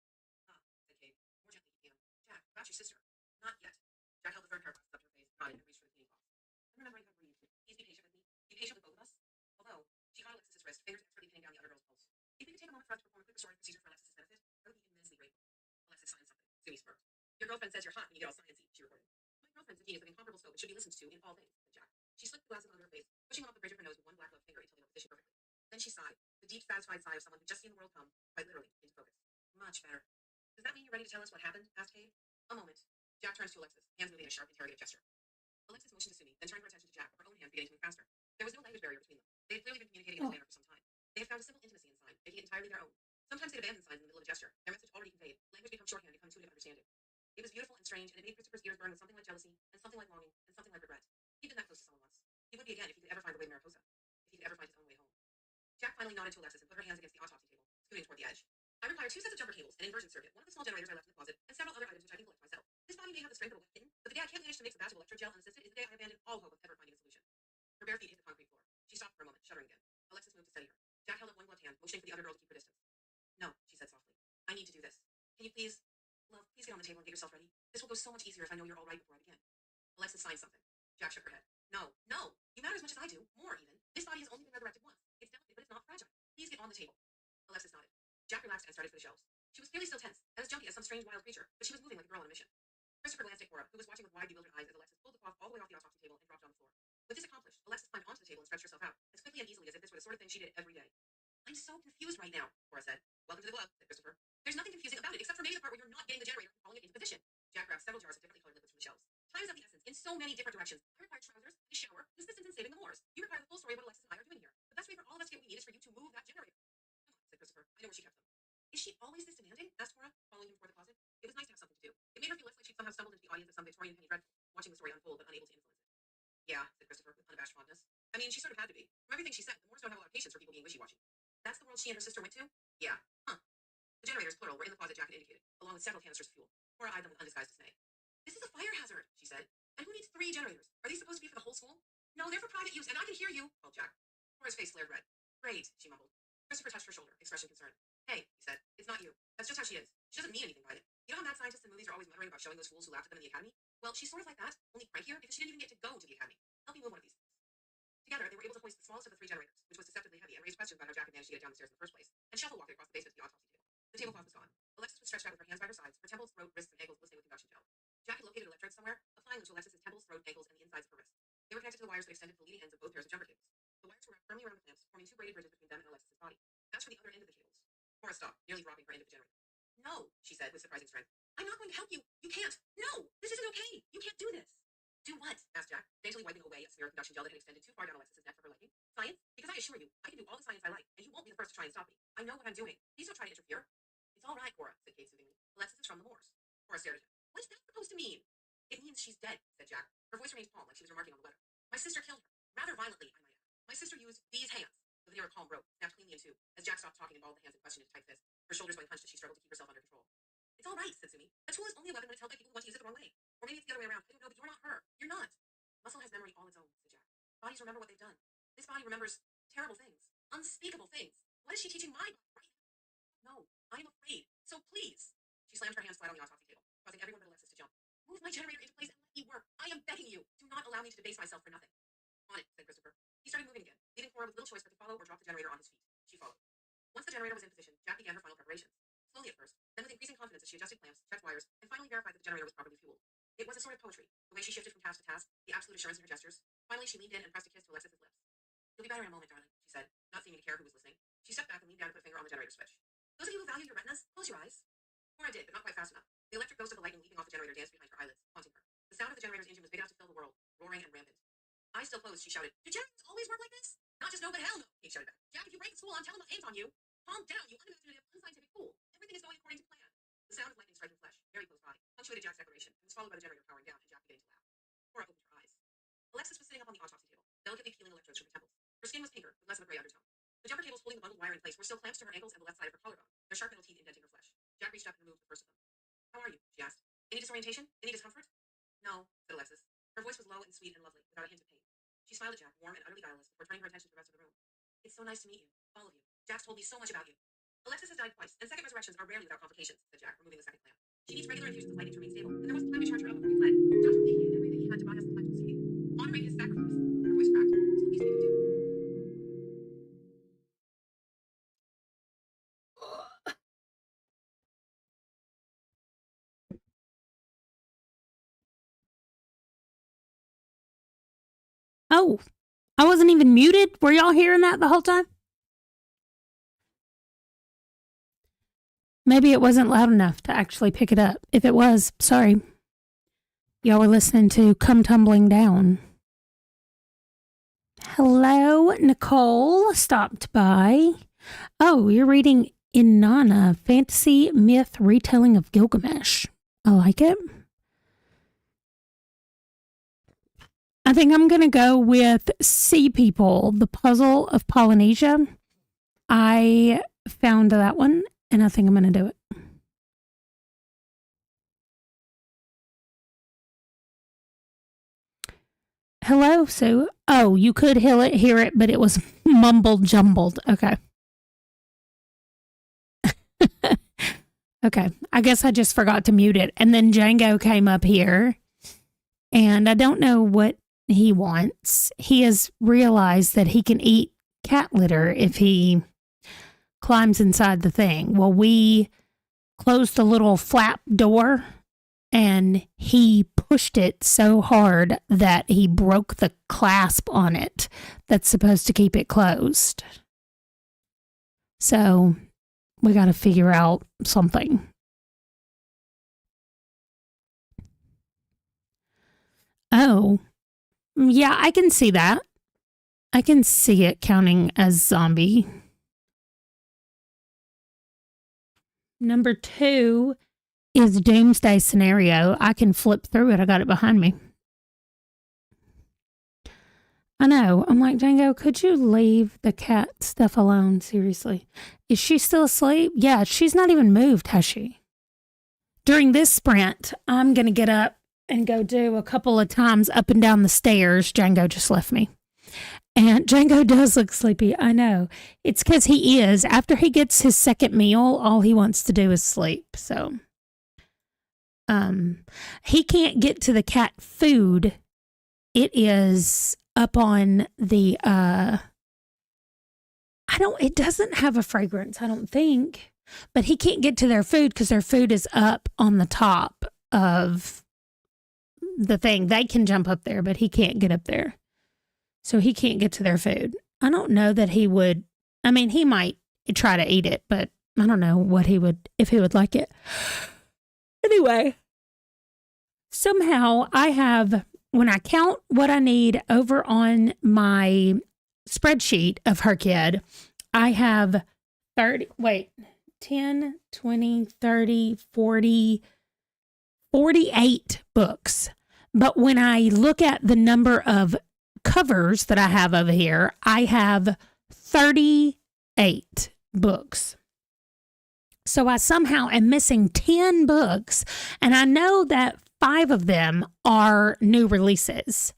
Ah, said Kate, more gently he began. Jack, about your sister. Not yet. Jack held the third pair of glasses up to her face, nodded, and reached for the cleaning cloths. I'm remembering how to breathe. Please be patient with me. Be patient with both of us. Although, she caught Alexis's wrist, fingers expertly pinning down the other girl's pulse. If we could take a moment for us to perform a quick restorative procedure for Alexis's benefit, I would be immensely grateful. Alexis signed something. Sumi smirked. Your girlfriend says you're hot when you get all sciencey, she reported. My girlfriend's a genius of incomparable scope and should be listened to in all things, said Jack. She slipped the glasses onto her face, pushing them up the bridge of her nose with one black gloved finger until they were positioned perfectly. Then she sighed, the deep, satisfied sigh of someone who'd just seen the world come, quite literally, into focus. Much better. Does that mean you're ready to tell us what happened? Asked Kate. A moment. Jack turns to Alexis, hands moving in a sharp, interrogative gesture. Alexis motioned to Sumi, then turned her attention to Jack, her own hands beginning to move faster. There was no language barrier between them. They had clearly been communicating in this manner for some time. They had found a simple intimacy in sign, making it entirely their own. Sometimes they'd abandon signs in the middle of a gesture, their message already conveyed. Language becomes shorthand, becomes intuitive understanding. It was beautiful and strange, and it made Christopher's ears burn with something like jealousy, and something like longing, and something like regret. He'd been that close to someone once. He would be again if he could ever find the way to Mariposa. If he could ever find his own way home. Jack finally nodded to Alexis and put her hands against the autopsy table, scooting toward the edge. I require 2 sets of jumper cables, an inversion circuit, one of the small generators I left in the closet, and several other items which I can collect myself. This body may have the strength of a wet kitten, but the day I can't manage to mix a batch of electrogel unassisted is the day I abandon all hope of ever finding a solution. Her bare feet hit the concrete floor. She stopped for a moment, shuddering again. Alexis moved to steady her. Jack held up one gloved hand, motioning for the other girl to keep her distance. No, she said softly. I need to do this. Can you please... Love, please get on the table and get yourself ready. This will go so much easier if I know you're all right before I begin. Alexis signed something. Jack shook her head. No, no. You matter as much as I do. More, even. This body has only been resurrected once. It's delicate, but it's not fragile. Please get on the table. Alexis nodded. Jack relaxed and started for the shelves. She was clearly still tense, and as jumpy as some strange wild creature, but she was moving like a girl on a mission. Christopher glanced at Cora, who was watching with wide, bewildered eyes as Alexis pulled the cloth all the way off the autopsy table and dropped it on the floor. With this accomplished, Alexis climbed onto the table and stretched herself out, as quickly and easily as if this were the sort of thing she did every day. I'm so confused right now, Cora said. Welcome to the club, said Christopher. There's nothing confusing about it, except for maybe the part where you're not getting the generator and calling it into position. Jack grabbed several jars of differently colored liquids from the shelves. Time is of the essence, in so many different directions. I require trousers, a shower, assistance in saving the Moors. You require the full story of what Alexis and I are doing here. The best way for all of us to get what we need is for you to move that generator. Come on, said Christopher. I know where she kept them. Is she always this demanding? Asked Cora, following him toward the closet. It was nice to have something to do. It made her feel less like she'd somehow stumbled into the audience of some Victorian Penny Dreadful, watching the story unfold but unable to influence it. Yeah, said Christopher with unabashed fondness. I mean, she sort of had to be. From everything she said, the Moors don't have a lot of patience for people being wishy-washy. That's the world she and her sister went to? Yeah. Huh. The generators, plural, were in the closet Jack had indicated, along with several canisters of fuel. Cora eyed them with undisguised dismay. This is a fire hazard, she said. And who needs 3 generators? Are these supposed to be for the whole school? No, they're for private use, and I can hear you, called Jack. Cora's face flared red. Great, she mumbled. Christopher touched her shoulder, expression concerned. Hey, he said, it's not you. That's just how she is. She doesn't mean anything by it. You know how mad scientists in movies are always muttering about showing those fools who laughed at them in the academy? Well, she's sort of like that, only crankier because she didn't even get to go to the academy. Help me move one of these things. Together, they were able to hoist the smallest of the 3 generators, which was deceptively heavy and raised questions about how Jack had managed to get it down the stairs in the first place, and shuffle walked it across the basement to the autopsy table. The tablecloth was gone. Alexis was stretched out with her hands by her sides, her temples, throat, wrists, and ankles glistening with conduction gel. Jack had located electrodes somewhere, applying them to Alexis's temples, throat, ankles, and the insides of her wrists. They were connected to the wires that extended to the leading ends of both pairs of jumper cables. The wires were wrapped firmly around the clamps, forming 2 braided bridges between them and Alexis's body. As for the other end of the cables, Cora stopped, nearly dropping her end of the generator. No, she said with surprising strength. I'm not going to help you. You can't. No, this isn't okay. You can't do this. Do what? Asked Jack, daintily wiping away a smear of conduction gel that had extended too far down Alexis's neck for her liking. Science? Because I assure you, I can do all the science I like, and you won't be the first to try and stop me. I know what I'm doing. Please don't try to interfere. It's all right, Cora, said Kate soothingly. Alexis is from the Moors. Cora stared at him. What's that supposed to mean? It means she's dead, said Jack. Her voice remained calm, like she was remarking on the weather. My sister killed her. Rather violently, I might add. My sister used these hands. The veneer of calm broke, snapped cleanly in 2, as Jack stopped talking and balled the hands in question into tight fists, her shoulders going hunched as she struggled to keep herself under control. It's all right, said Sumi. A tool is only a weapon when it's held by people who want to use it the wrong way. Or maybe it's the other way around. I don't know, but you're not her. You're not. Muscle has memory all its own, said Jack. Bodies remember what they've done. This body remembers terrible things. Unspeakable things. What is she teaching my body right now? No, I'm afraid. So please. She slammed her hands flat on the autopsy table, causing everyone but Alexis to jump. Move my generator into place and let me work. I am begging you. Do not allow me to debase myself for nothing. On it, said Christopher. He started moving again, leaving Cora with little choice but to follow or drop the generator on his feet. She followed. Once the generator was in position, Jack began her final preparations. Slowly at first, then with increasing confidence as she adjusted clamps, checked wires, and finally verified that the generator was properly fueled. It was a sort of poetry, the way she shifted from task to task, the absolute assurance in her gestures. Finally, she leaned in and pressed a kiss to Alexis's lips. You'll be better in a moment, darling, she said, not seeming to care who was listening. She stepped back and leaned down and put a finger on the generator switch. Those of you who value your retinas, close your eyes. Cora did, but not quite fast enough. The electric ghost of the lightning leaping off the generator danced behind her eyelids, haunting her. The sound of the generator's engine was big enough to fill the world, roaring and rampant. Eyes still closed, she shouted, do generators always work like this? Not just no, but hell no, he shouted back. Jack, if you break the school, I'm telling my aunt on you. Calm down, you unimaginative, unscientific fool. Everything is going according to plan. The sound of lightning striking flesh, very close by, punctuated Jack's declaration, and was followed by the generator powering down and Jack beginning to laugh. Cora opened her eyes. Alexis was sitting up on the autopsy table, delicately peeling electrodes from her temples. Her skin was pinker, with less of a gray undertone. The jumper cables holding the bundled wire in place were still clamps to her ankles and the left side of her collarbone, their sharp metal teeth indenting her flesh. Jack reached up and removed the first of them. How are you? She asked. Any disorientation? Any discomfort? No, said Alexis. Her voice was low and sweet and lovely, without a hint of pain. She smiled at Jack, warm and utterly guileless, before turning her attention to the rest of the room. It's so nice to meet you, all of you. Jack's told me so much about you. Alexis has died twice, and second resurrections are rarely without complications, said Jack, removing the second lamp. She needs regular infusions of lighting to remain stable, and there wasn't time to charge her up before we fled. Josh was taking everything he had to buy us the time to escape. Honoring his sacrifice. Her voice cracked. It's the least we could do. Oh, I wasn't even muted. Were y'all hearing that the whole time? Maybe it wasn't loud enough to actually pick it up. If it was, sorry. Y'all were listening to Come Tumbling Down. Hello, Nicole stopped by. Oh, you're reading Inanna, Fantasy Myth Retelling of Gilgamesh. I like it. I think I'm going to go with Sea People, The Puzzle of Polynesia. I found that one, and I think I'm going to do it. Hello, Sue. Oh, you could hear it, but it was mumbled jumbled. Okay. Okay. I guess I just forgot to mute it. And then Django came up here, and I don't know what he wants. He has realized that he can eat cat litter if he climbs inside the thing. Well, we closed the little flap door, and he pushed it so hard that he broke the clasp on it that's supposed to keep it closed. So we got to figure out something. Oh, yeah, I can see that. I can see it counting as zombie. Number 2 is Doomsday Scenario. I can flip through it. I got it behind me. I know. I'm like, Django, could you leave the cat stuff alone? Seriously. Is she still asleep? Yeah, she's not even moved, has she? During this sprint, I'm going to get up and go do a couple of times up and down the stairs. Django just left me. And Django does look sleepy. I know. It's because he is. After he gets his second meal, all he wants to do is sleep. So, he can't get to the cat food. It is up on the, it doesn't have a fragrance, I don't think. But he can't get to their food because their food is up on the top of the thing. They can jump up there, but he can't get up there. So he can't get to their food. I don't know that he would. I mean, he might try to eat it, but I don't know if he would like it. Anyway, somehow I have, when I count what I need over on my spreadsheet of her kid, I have 10, 20, 30, 40, 48 books. But when I look at the number of covers that I have over here, I have 38 books. So I somehow am missing 10 books, and I know that 5 of them are new releases.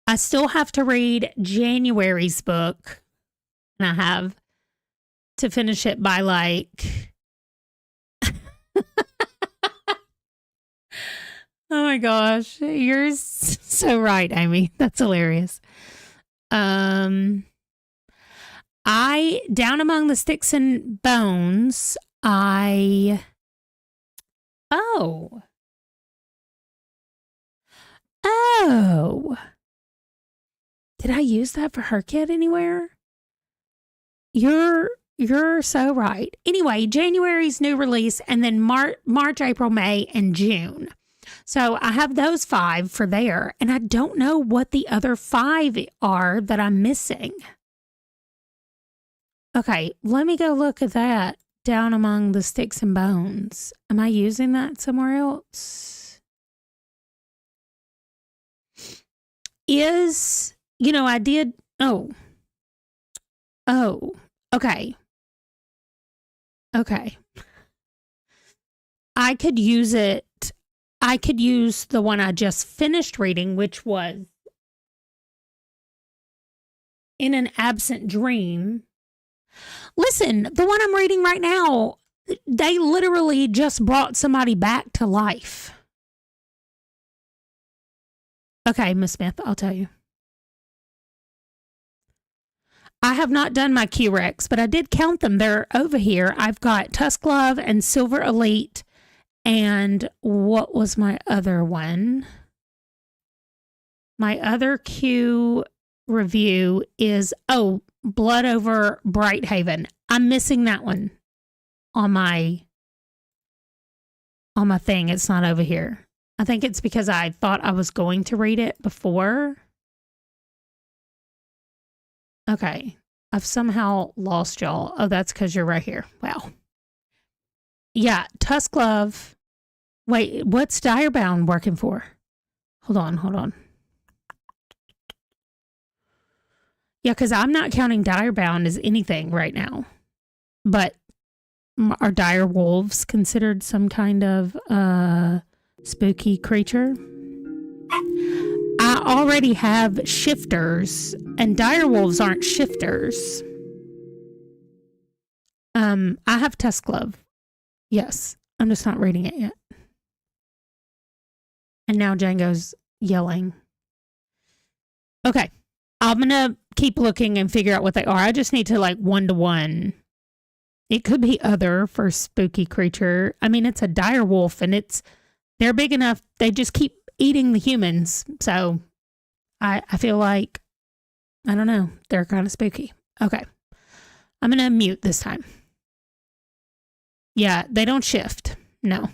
I still have to read January's book, and I have to finish it by like oh my gosh, you're so right, Amy. That's hilarious. Down Among the Sticks and Bones, oh. Did I use that for her kid anywhere? You're so right. Anyway, January's new release, and then March, April, May, and June. So I have those 5 for there, and I don't know what the other 5 are that I'm missing. Okay, let me go look at that. Down Among the Sticks and Bones. Am I using that somewhere else? I did. Oh, okay. Okay. I could use it I could use the one I just finished reading, which was In an Absent Dream. Listen, the one I'm reading right now, they literally just brought somebody back to life. Okay, Miss Smith, I'll tell you. I have not done my Q-Rex, but I did count them. They're over here. I've got Tusk Love and Silver Elite. And what was my other one? My other Q review is, Blood Over Brighthaven. I'm missing that one on my thing. It's not over here. I think it's because I thought I was going to read it before. Okay. I've somehow lost y'all. Oh, that's because you're right here. Wow. Yeah, Tusk Love. Wait, what's Direbound working for? Hold on. Yeah, because I'm not counting Direbound as anything right now. But are dire wolves considered some kind of spooky creature? I already have shifters, and dire wolves aren't shifters. I have Tusk Love. Yes, I'm just not reading it yet. And now Django's yelling. Okay, I'm gonna keep looking and figure out what they are. I just need to like 1-to-1. It could be other for spooky creature. I mean, it's a dire wolf, and they're big enough. They just keep eating the humans. So I feel like, I don't know, they're kind of spooky. Okay, I'm gonna mute this time. Yeah, they don't shift. No.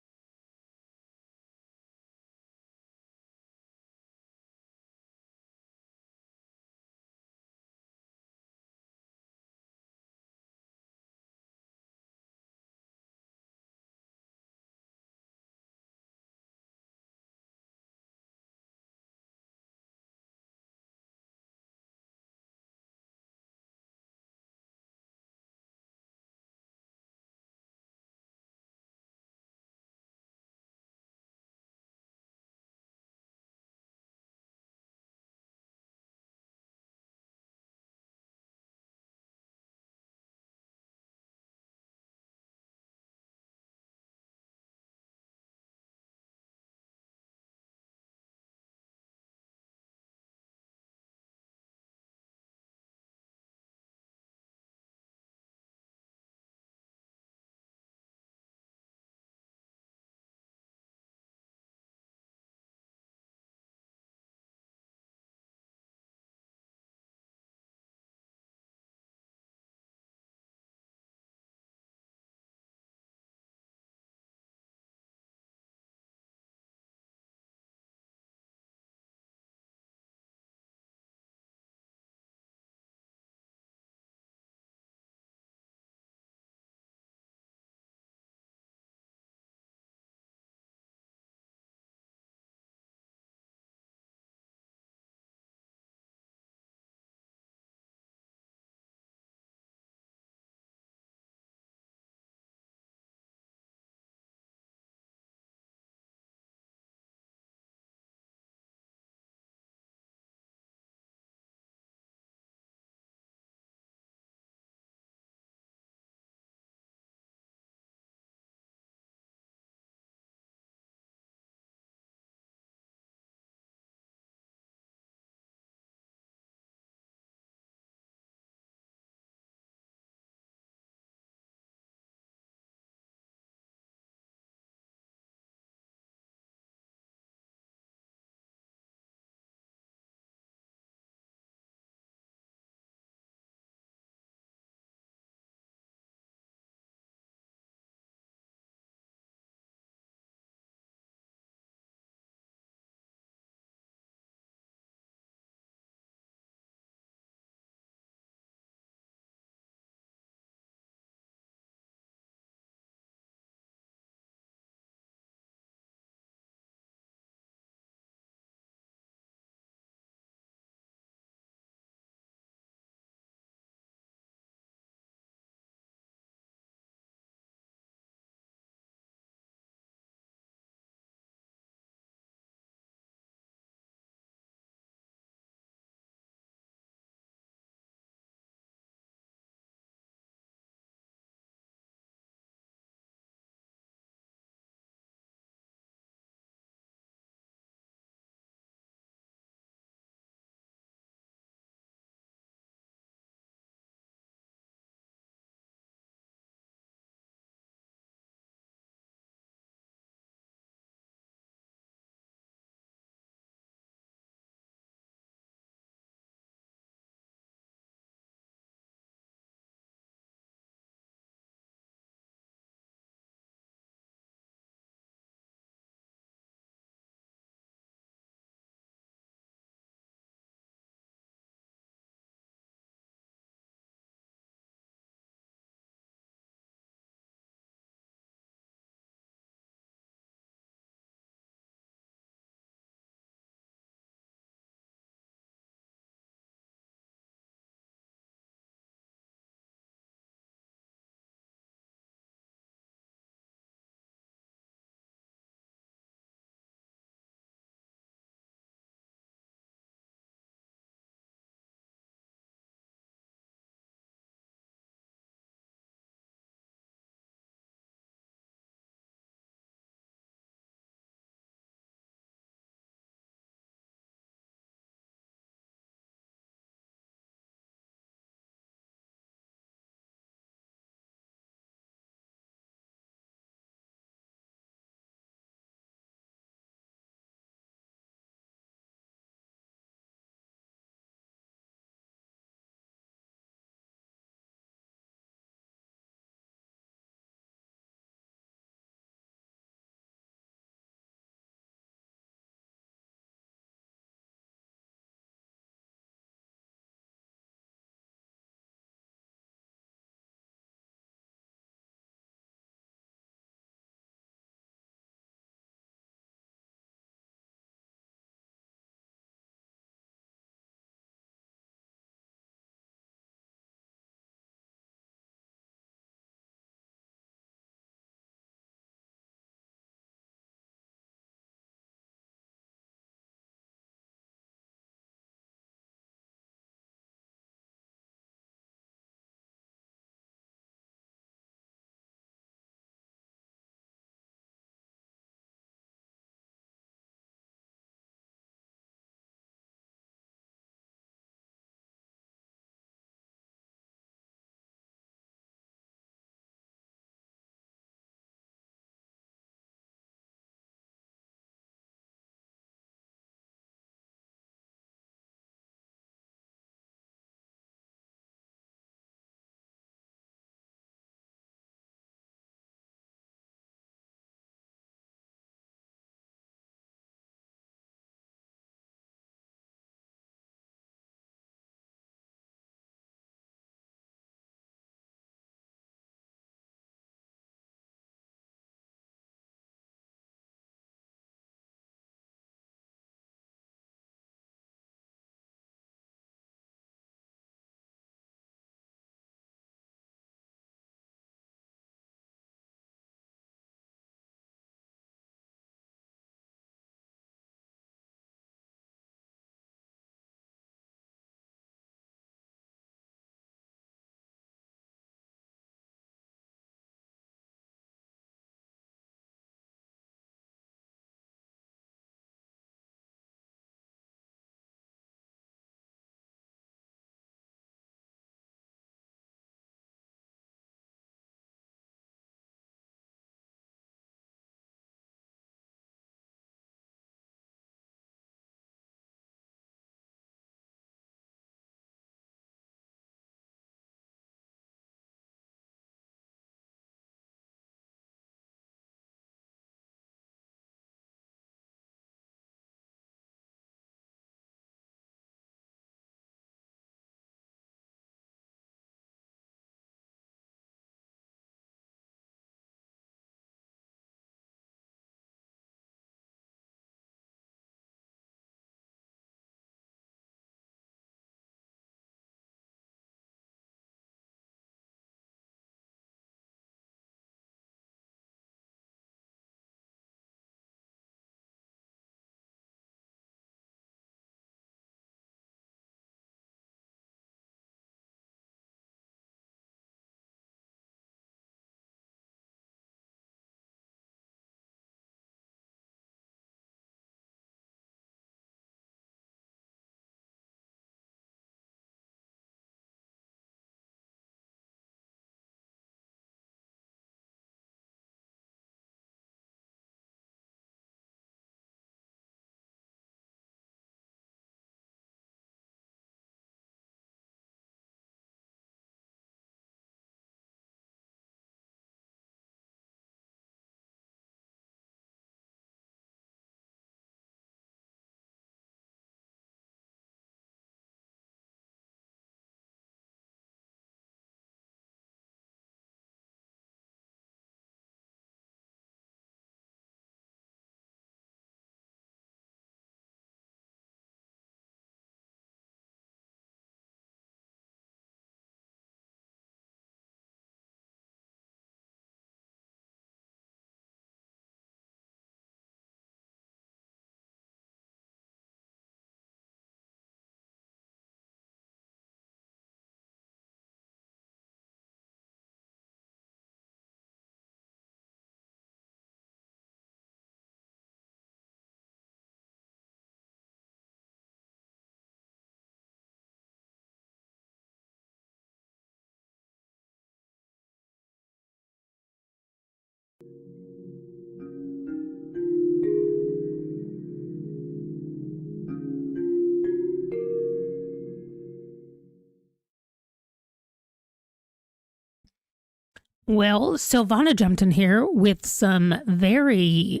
Well, Silvana jumped in here with some very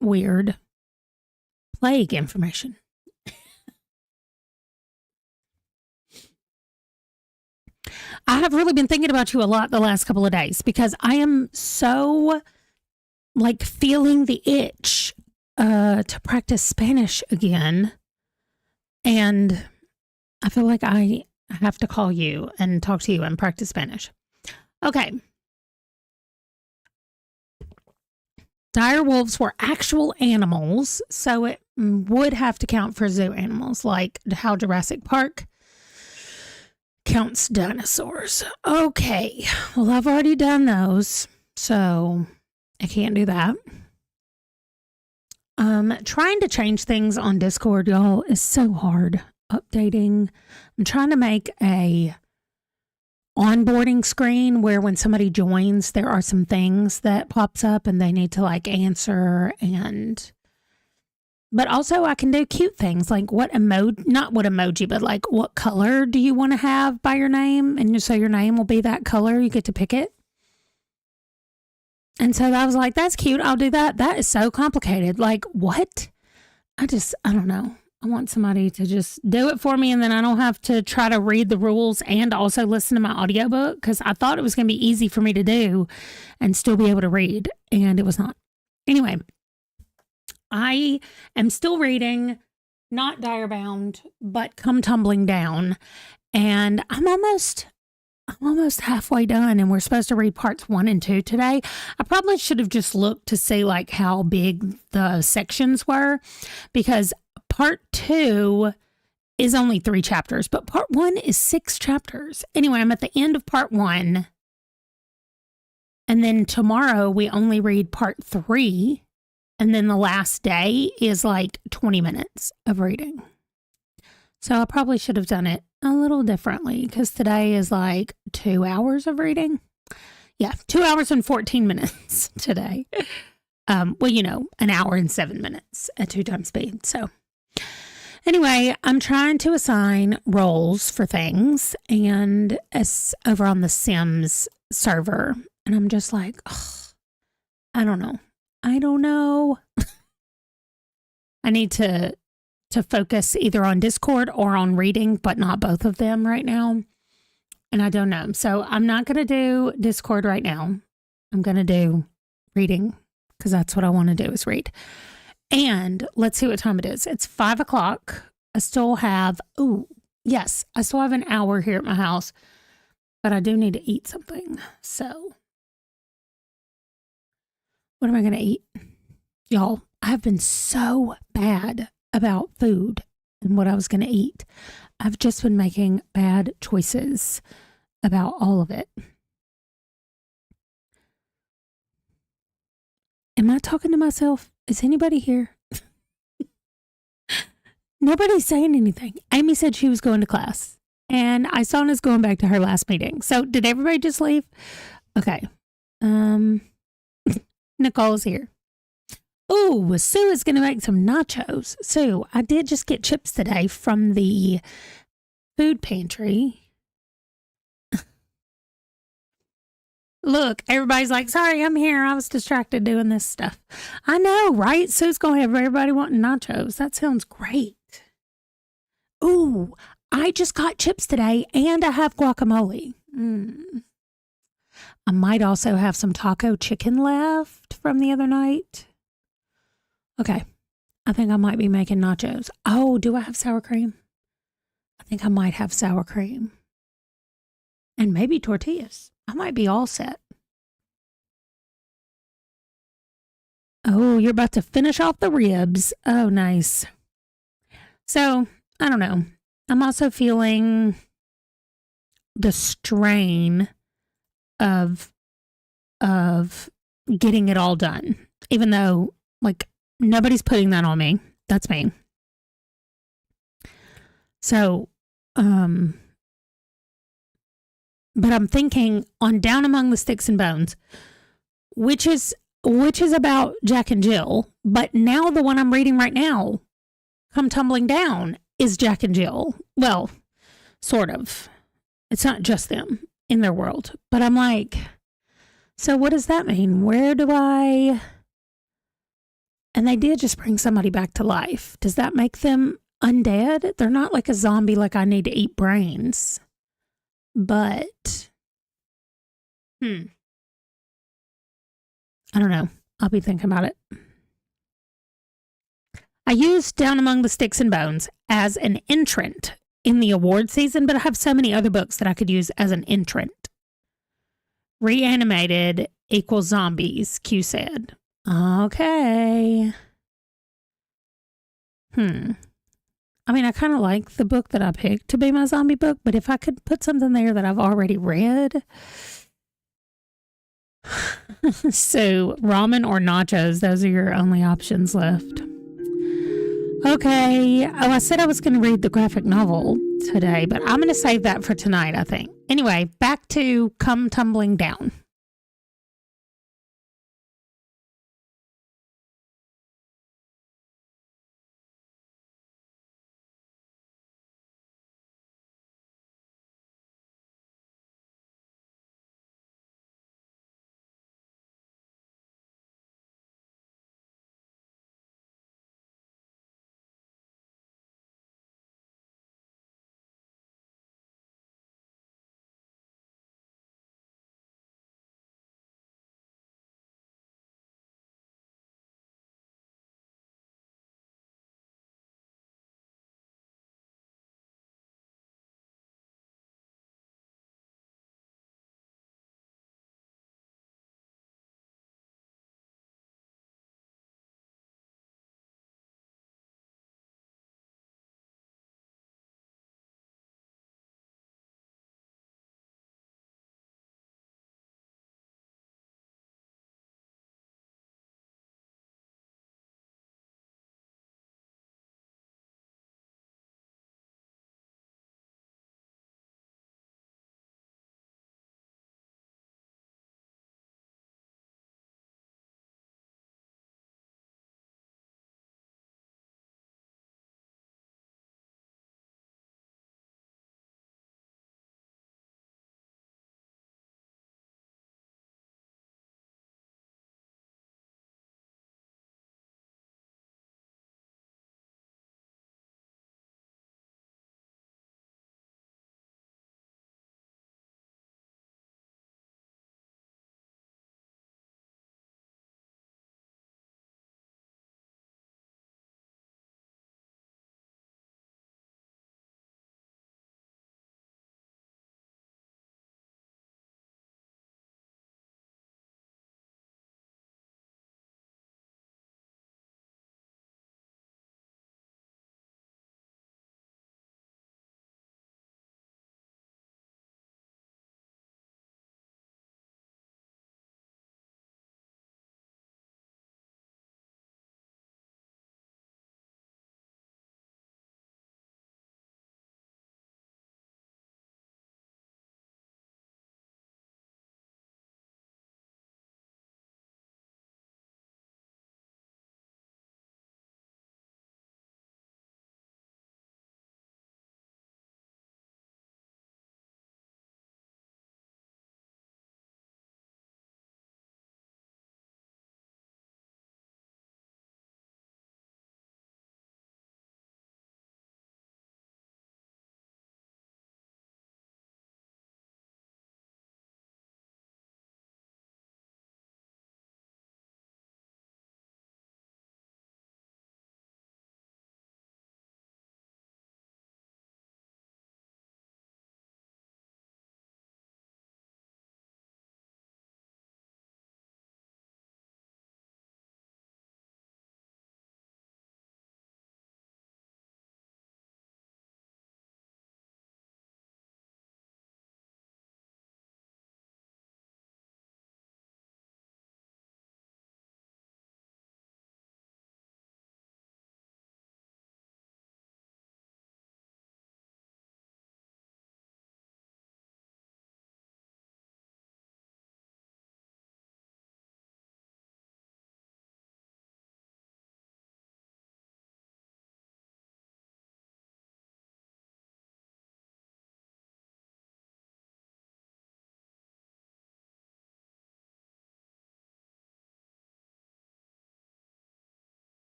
weird plague information. I have really been thinking about you a lot the last couple of days because I am so feeling the itch to practice Spanish again. And I feel like I have to call you and talk to you and practice Spanish. Okay. Dire wolves were actual animals, so it would have to count for zoo animals, like how Jurassic Park counts dinosaurs. Okay. Well, I've already done those, so I can't do that. Trying to change things on Discord, y'all, is so hard. Updating. I'm trying to make a onboarding screen where when somebody joins, there are some things that pops up and they need to answer, but also I can do cute things like not what emoji, but what color do you want to have by your name? And so your name will be that color. You get to pick it. And so I was like, that's cute. I'll do that. That is so complicated. What? I don't know. I want somebody to just do it for me, and then I don't have to try to read the rules and also listen to my audiobook, because I thought it was going to be easy for me to do and still be able to read, and it was not. Anyway, I am still reading, not Direbound, but Come Tumbling Down, and I'm almost halfway done, and we're supposed to read parts 1 and 2 today. I probably should have just looked to see how big the sections were, because part 2 is only 3 chapters, but part 1 is 6 chapters. Anyway, I'm at the end of part 1, and then tomorrow we only read part 3, and then the last day is 20 minutes of reading. So I probably should have done it a little differently, because today is 2 hours of reading. Yeah, 2 hours and 14 minutes today. An hour and 7 minutes at 2 times speed. So anyway, I'm trying to assign roles for things, and it's over on the Sims server, and I'm just I don't know. I need to focus either on Discord or on reading, but not both of them right now. And I don't know. So I'm not going to do Discord right now. I'm going to do reading, because that's what I want to do, is read. And let's see what time it is. It's 5 o'clock. I still have an hour here at my house, but I do need to eat something. So what am I going to eat? Y'all, I've been so bad about food and what I was going to eat. I've just been making bad choices about all of it. Am I talking to myself? Is anybody here? Nobody's saying anything. Amy said she was going to class, and Isana's going back to her last meeting. So did everybody just leave? Okay. Nicole's here. Oh, Sue is going to make some nachos. Sue, I did just get chips today from the food pantry. Look, everybody's sorry, I'm here. I was distracted doing this stuff. I know, right? Sue's going to have everybody wanting nachos. That sounds great. Ooh, I just got chips today, and I have guacamole. I might also have some taco chicken left from the other night. Okay, I think I might be making nachos. Oh, do I have sour cream? I think I might have sour cream. And maybe tortillas. I might be all set. Oh, you're about to finish off the ribs. Oh, nice. So, I don't know. I'm also feeling the strain of getting it all done. Even though, nobody's putting that on me. That's me. So, but I'm thinking on Down Among the Sticks and Bones, which is about Jack and Jill, but now the one I'm reading right now, Come Tumbling Down, is Jack and Jill. Well, sort of. It's not just them in their world, but I'm So what does that mean? Where do I... And they did just bring somebody back to life. Does that make them undead? They're not like a zombie, like I need to eat brains. But, I don't know. I'll be thinking about it. I used Down Among the Sticks and Bones as an entrant in the award season, but I have so many other books that I could use as an entrant. Reanimated equals zombies, Q said. Okay. I mean, I kind of like the book that I picked to be my zombie book, but if I could put something there that I've already read. So, ramen or nachos, those are your only options left. Okay. Oh, I said I was going to read the graphic novel today, but I'm going to save that for tonight, I think. Anyway, back to Come Tumbling Down.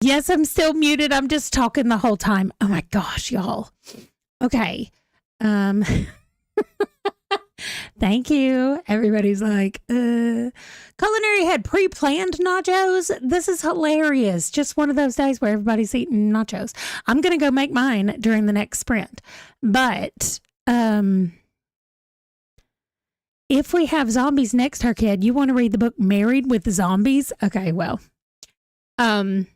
Yes, I'm still muted. I'm just talking the whole time. Oh my gosh, y'all. Okay. Um Thank you. Everybody's like, Culinary had pre-planned nachos. This is hilarious. Just one of those days where everybody's eating nachos. I'm going to go make mine during the next sprint. But if we have zombies next, her kid, you want to read the book Married with Zombies? Okay, well. But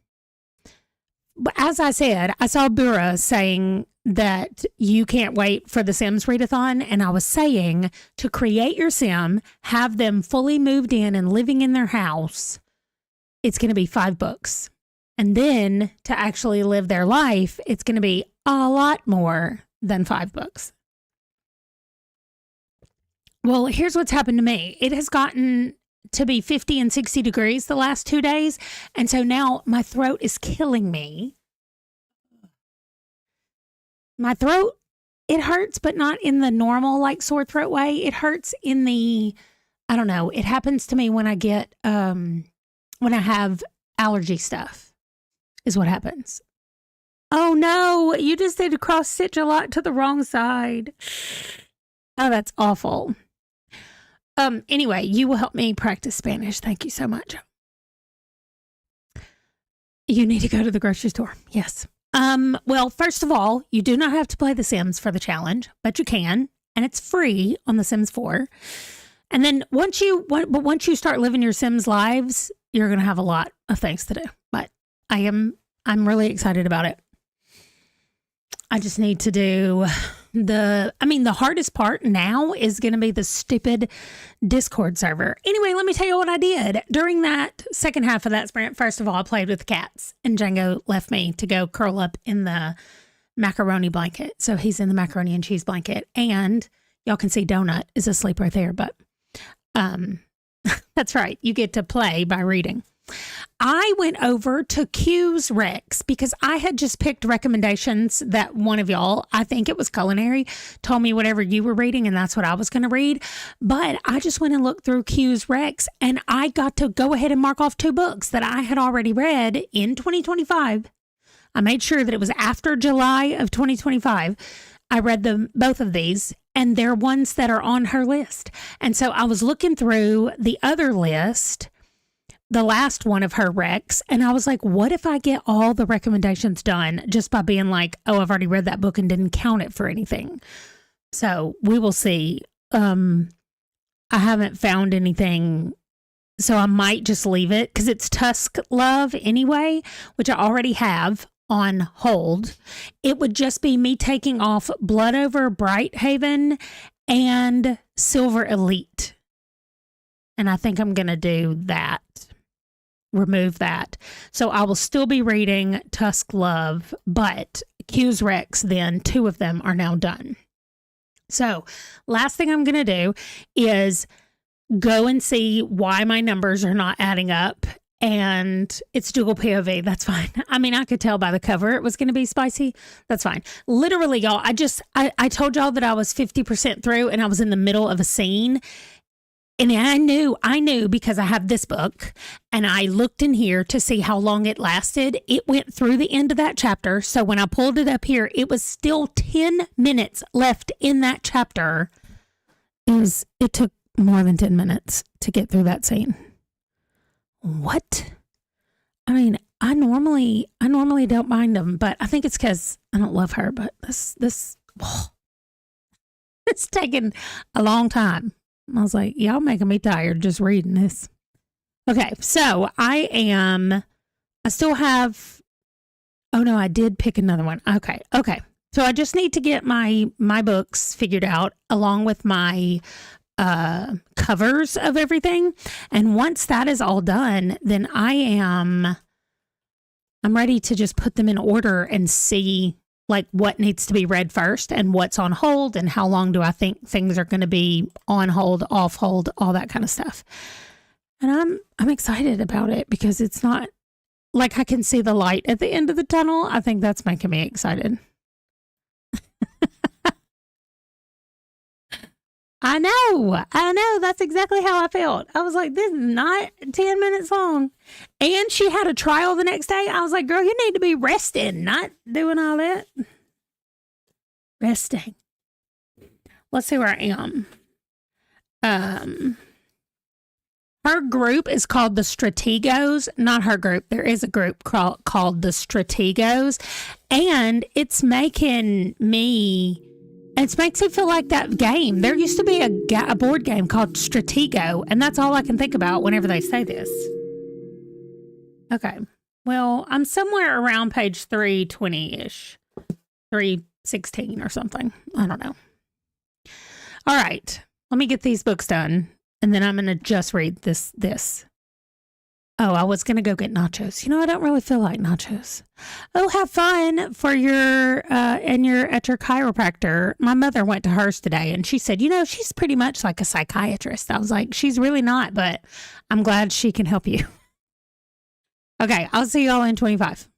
as I said, I saw Bura saying that you can't wait for the Sims readathon. And I was saying to create your Sim, have them fully moved in and living in their house. It's going to be 5 books. And then to actually live their life, it's going to be a lot more than 5 books. Well, here's what's happened to me. It has gotten to be 50 and 60 degrees the last 2 days. And so now my throat is killing me. My throat, it hurts, but not in the normal like sore throat way. It hurts in the, I don't know. It happens to me when I get, when I have allergy stuff is what happens. Oh no, you just did a cross stitch a lot to the wrong side. Oh, that's awful. Anyway, you will help me practice Spanish. Thank you so much. You need to go to the grocery store. Yes. Well, first of all, you do not have to play The Sims for the challenge, but you can, and it's free on The Sims 4. And then once you start living your Sims lives, you're going to have a lot of things to do. But I'm really excited about it. I just need to do the hardest part now is going to be the stupid Discord server. Anyway, let me tell you what I did. During that second half of that sprint, first of all, I played with the cats and Django left me to go curl up in the macaroni blanket. So he's in the macaroni and cheese blanket and y'all can see Donut is asleep right there, but that's right. You get to play by reading. I went over to Q's Rex because I had just picked recommendations that one of y'all, I think it was Culinary, told me whatever you were reading and that's what I was going to read. But I just went and looked through Q's Rex and I got to go ahead and mark off 2 books that I had already read in 2025. I made sure that it was after July of 2025. I read them, both of these, and they're ones that are on her list. And so I was looking through the other list, the last one of her recs, and I was like, what if I get all the recommendations done just by being like, oh, I've already read that book and didn't count it for anything. So we will see. I haven't found anything, so I might just leave it because it's Tusk Love anyway, which I already have on hold. It would just be me taking off Blood Over Brighthaven and Silver Elite. And I think I'm going to do that. Remove that. So I will still be reading Tusk Love, but Q's Rex, then 2 of them are now done. So last thing I'm going to do is go and see why my numbers are not adding up. And it's dual POV. That's fine. I mean, I could tell by the cover it was going to be spicy. That's fine. Literally, y'all, I told y'all that I was 50% through and I was in the middle of a scene. And I knew because I have this book and I looked in here to see how long it lasted. It went through the end of that chapter. So when I pulled it up here, it was still 10 minutes left in that chapter. It took more than 10 minutes to get through that scene. What? I mean, I normally don't mind them, but I think it's because I don't love her, but this it's taken a long time. I was like, y'all making me tired just reading this. Okay, so I still have, oh no, I did pick another one. Okay. So I just need to get my books figured out along with my covers of everything. And once that is all done, then I'm ready to just put them in order and see like what needs to be read first and what's on hold and how long do I think things are going to be on hold, off hold, all that kind of stuff. And I'm excited about it because it's not like I can see the light at the end of the tunnel. I think that's making me excited. I know. That's exactly how I felt. I was like, this is not 10 minutes long. And she had a trial the next day. I was like, girl, you need to be resting, not doing all that. Resting. Let's see where I am. Her group is called the Strategos. Not her group. There is a group called the Strategos. And it makes me feel like that game. There used to be a board game called Stratego, and that's all I can think about whenever they say this. Okay. Well, I'm somewhere around page 320-ish. 316 or something. I don't know. All right. Let me get these books done, and then I'm going to just read this. Oh, I was going to go get nachos. I don't really feel like nachos. Oh, have fun for your at your chiropractor. My mother went to hers today and she said, she's pretty much like a psychiatrist. I was like, she's really not, but I'm glad she can help you. Okay, I'll see y'all in 25.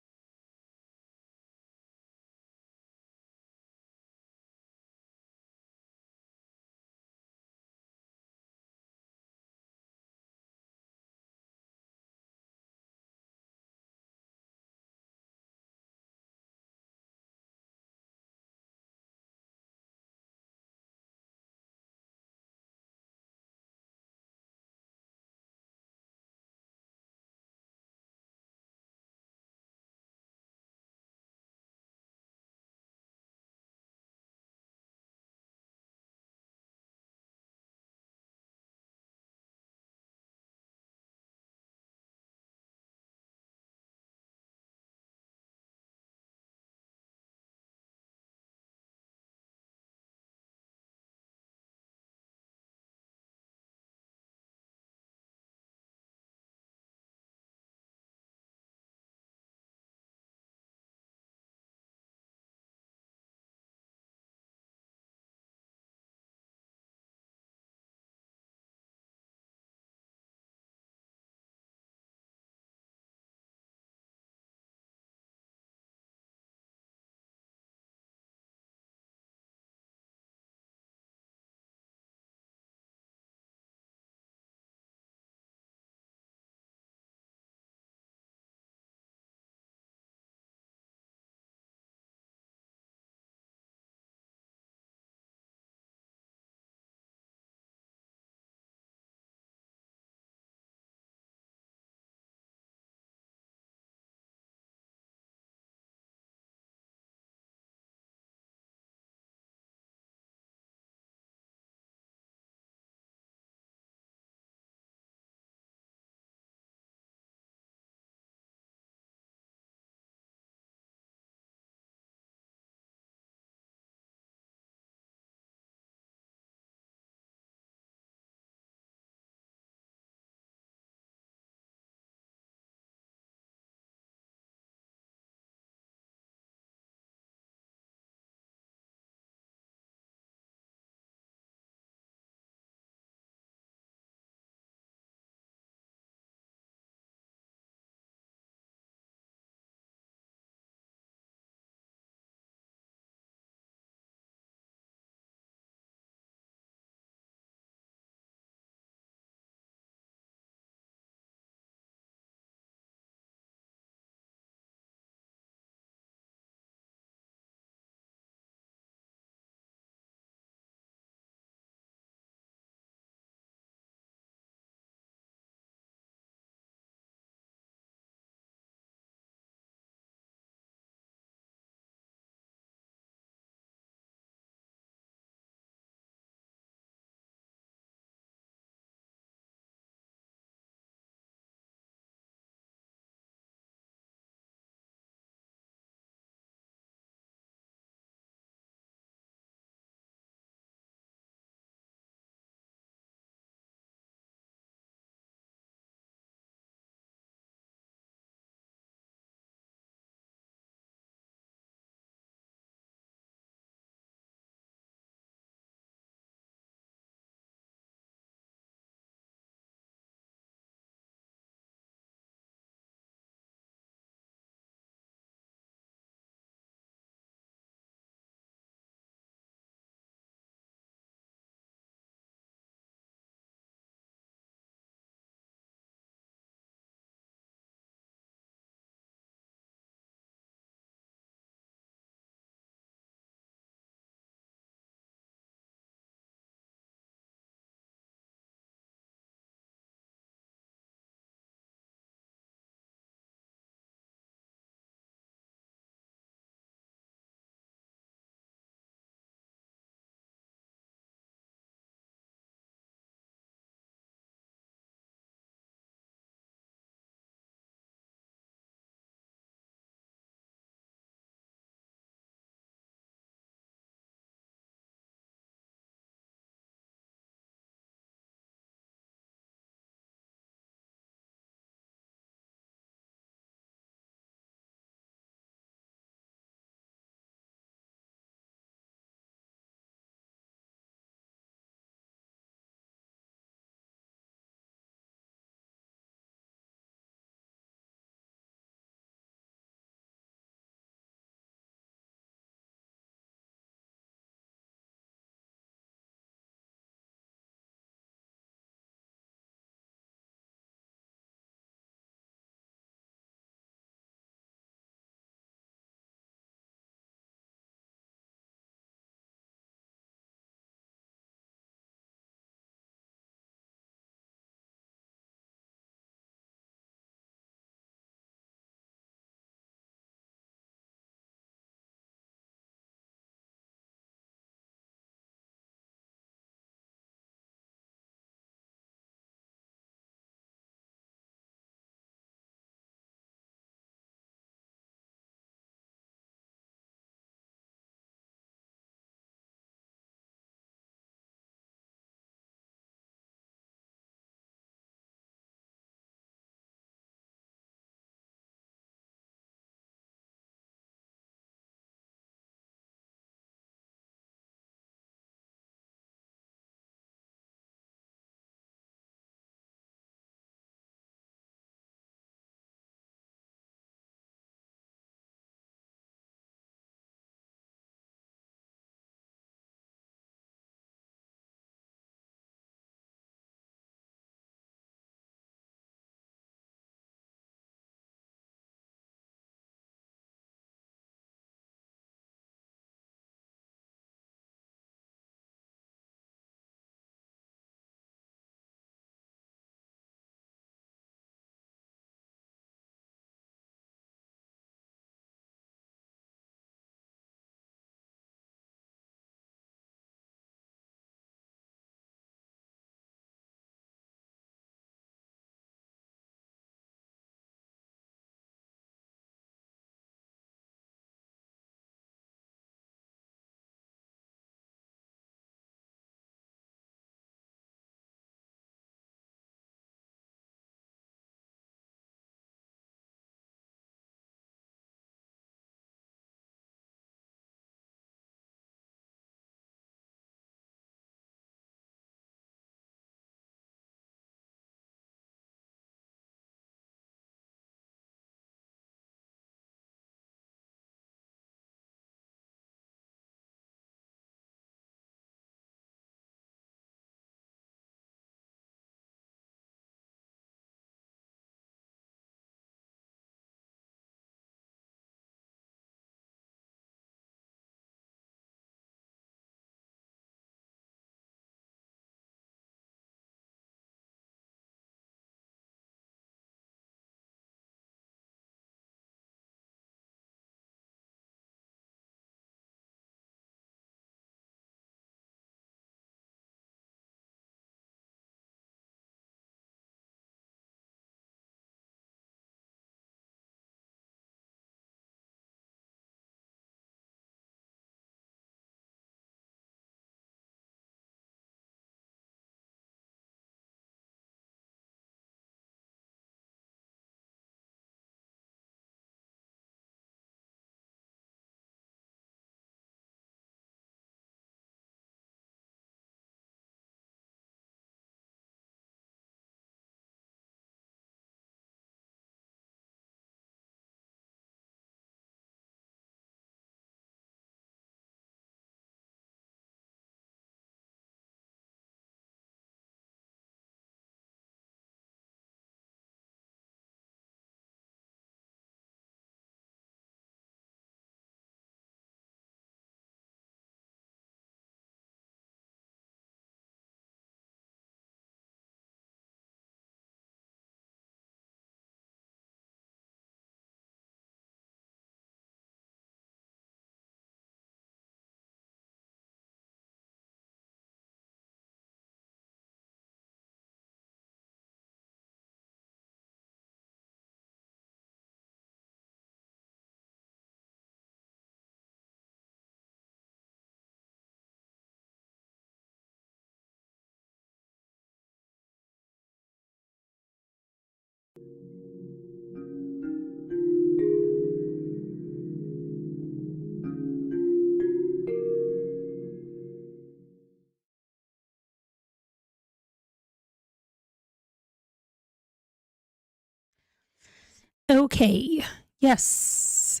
Okay. Yes.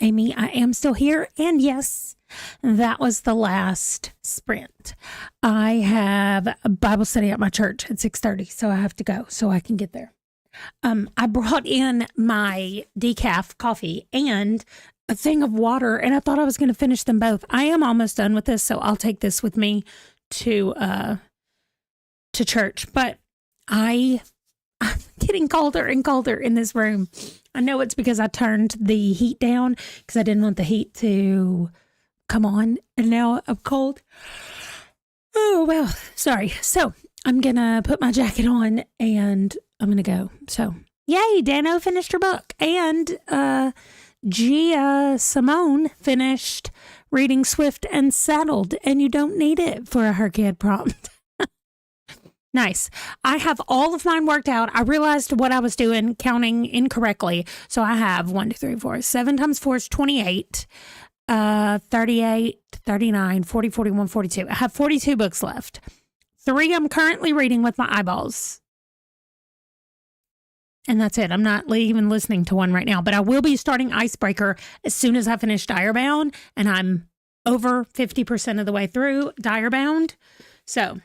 Amy, I am still here. And yes, that was the last sprint. I have a Bible study at my church at 6:30, so I have to go so I can get there. I brought in my decaf coffee and a thing of water, and I thought I was going to finish them both. I am almost done with this, so I'll take this with me to church. But I'm getting colder and colder in this room. I know it's because I turned the heat down because I didn't want the heat to come on, and now I'm cold. Oh, well, sorry. So I'm going to put my jacket on and I'm going to go. So, yay, Dano finished her book. And Gia Simone finished reading Swift and Saddled, and you don't need it for a Her Kid prompt. Nice. I have all of mine worked out. I realized what I was doing, counting incorrectly. So I have 1, 2, 3, 4. 7 times 4 is 28. 38, 39, 40, 41, 42. I have 42 books left. 3 I'm currently reading with my eyeballs. And that's it. I'm not even listening to one right now, but I will be starting Icebreaker as soon as I finish Direbound, and I'm over 50% of the way through Direbound. So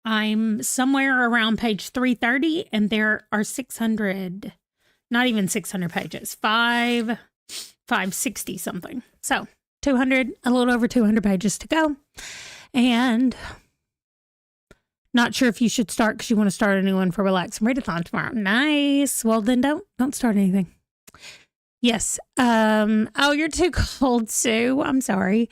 I'm somewhere around page 330, and there are 600, not even 600 pages, 560 something. So 200, a little over 200 pages to go. And not sure if you should start because you want to start a new one for Relax and Readathon tomorrow. Nice. Well, then don't start anything. Yes. Oh, you're too cold, Sue. I'm sorry.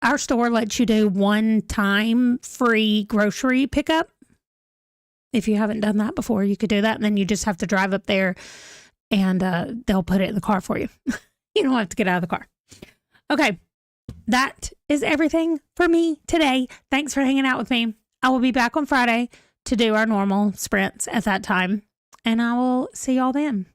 Our store lets you do one-time free grocery pickup. If you haven't done that before, you could do that, and then you just have to drive up there, and they'll put it in the car for you. You don't have to get out of the car. Okay, that is everything for me today. Thanks for hanging out with me. I will be back on Friday to do our normal sprints at that time, and I will see y'all then.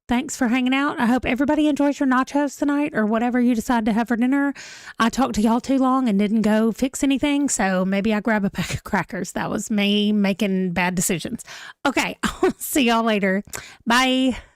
Thanks for hanging out. I hope everybody enjoys your nachos tonight or whatever you decide to have for dinner. I talked to y'all too long and didn't go fix anything, so maybe I grab a pack of crackers. That was me making bad decisions. Okay, I'll see y'all later. Bye.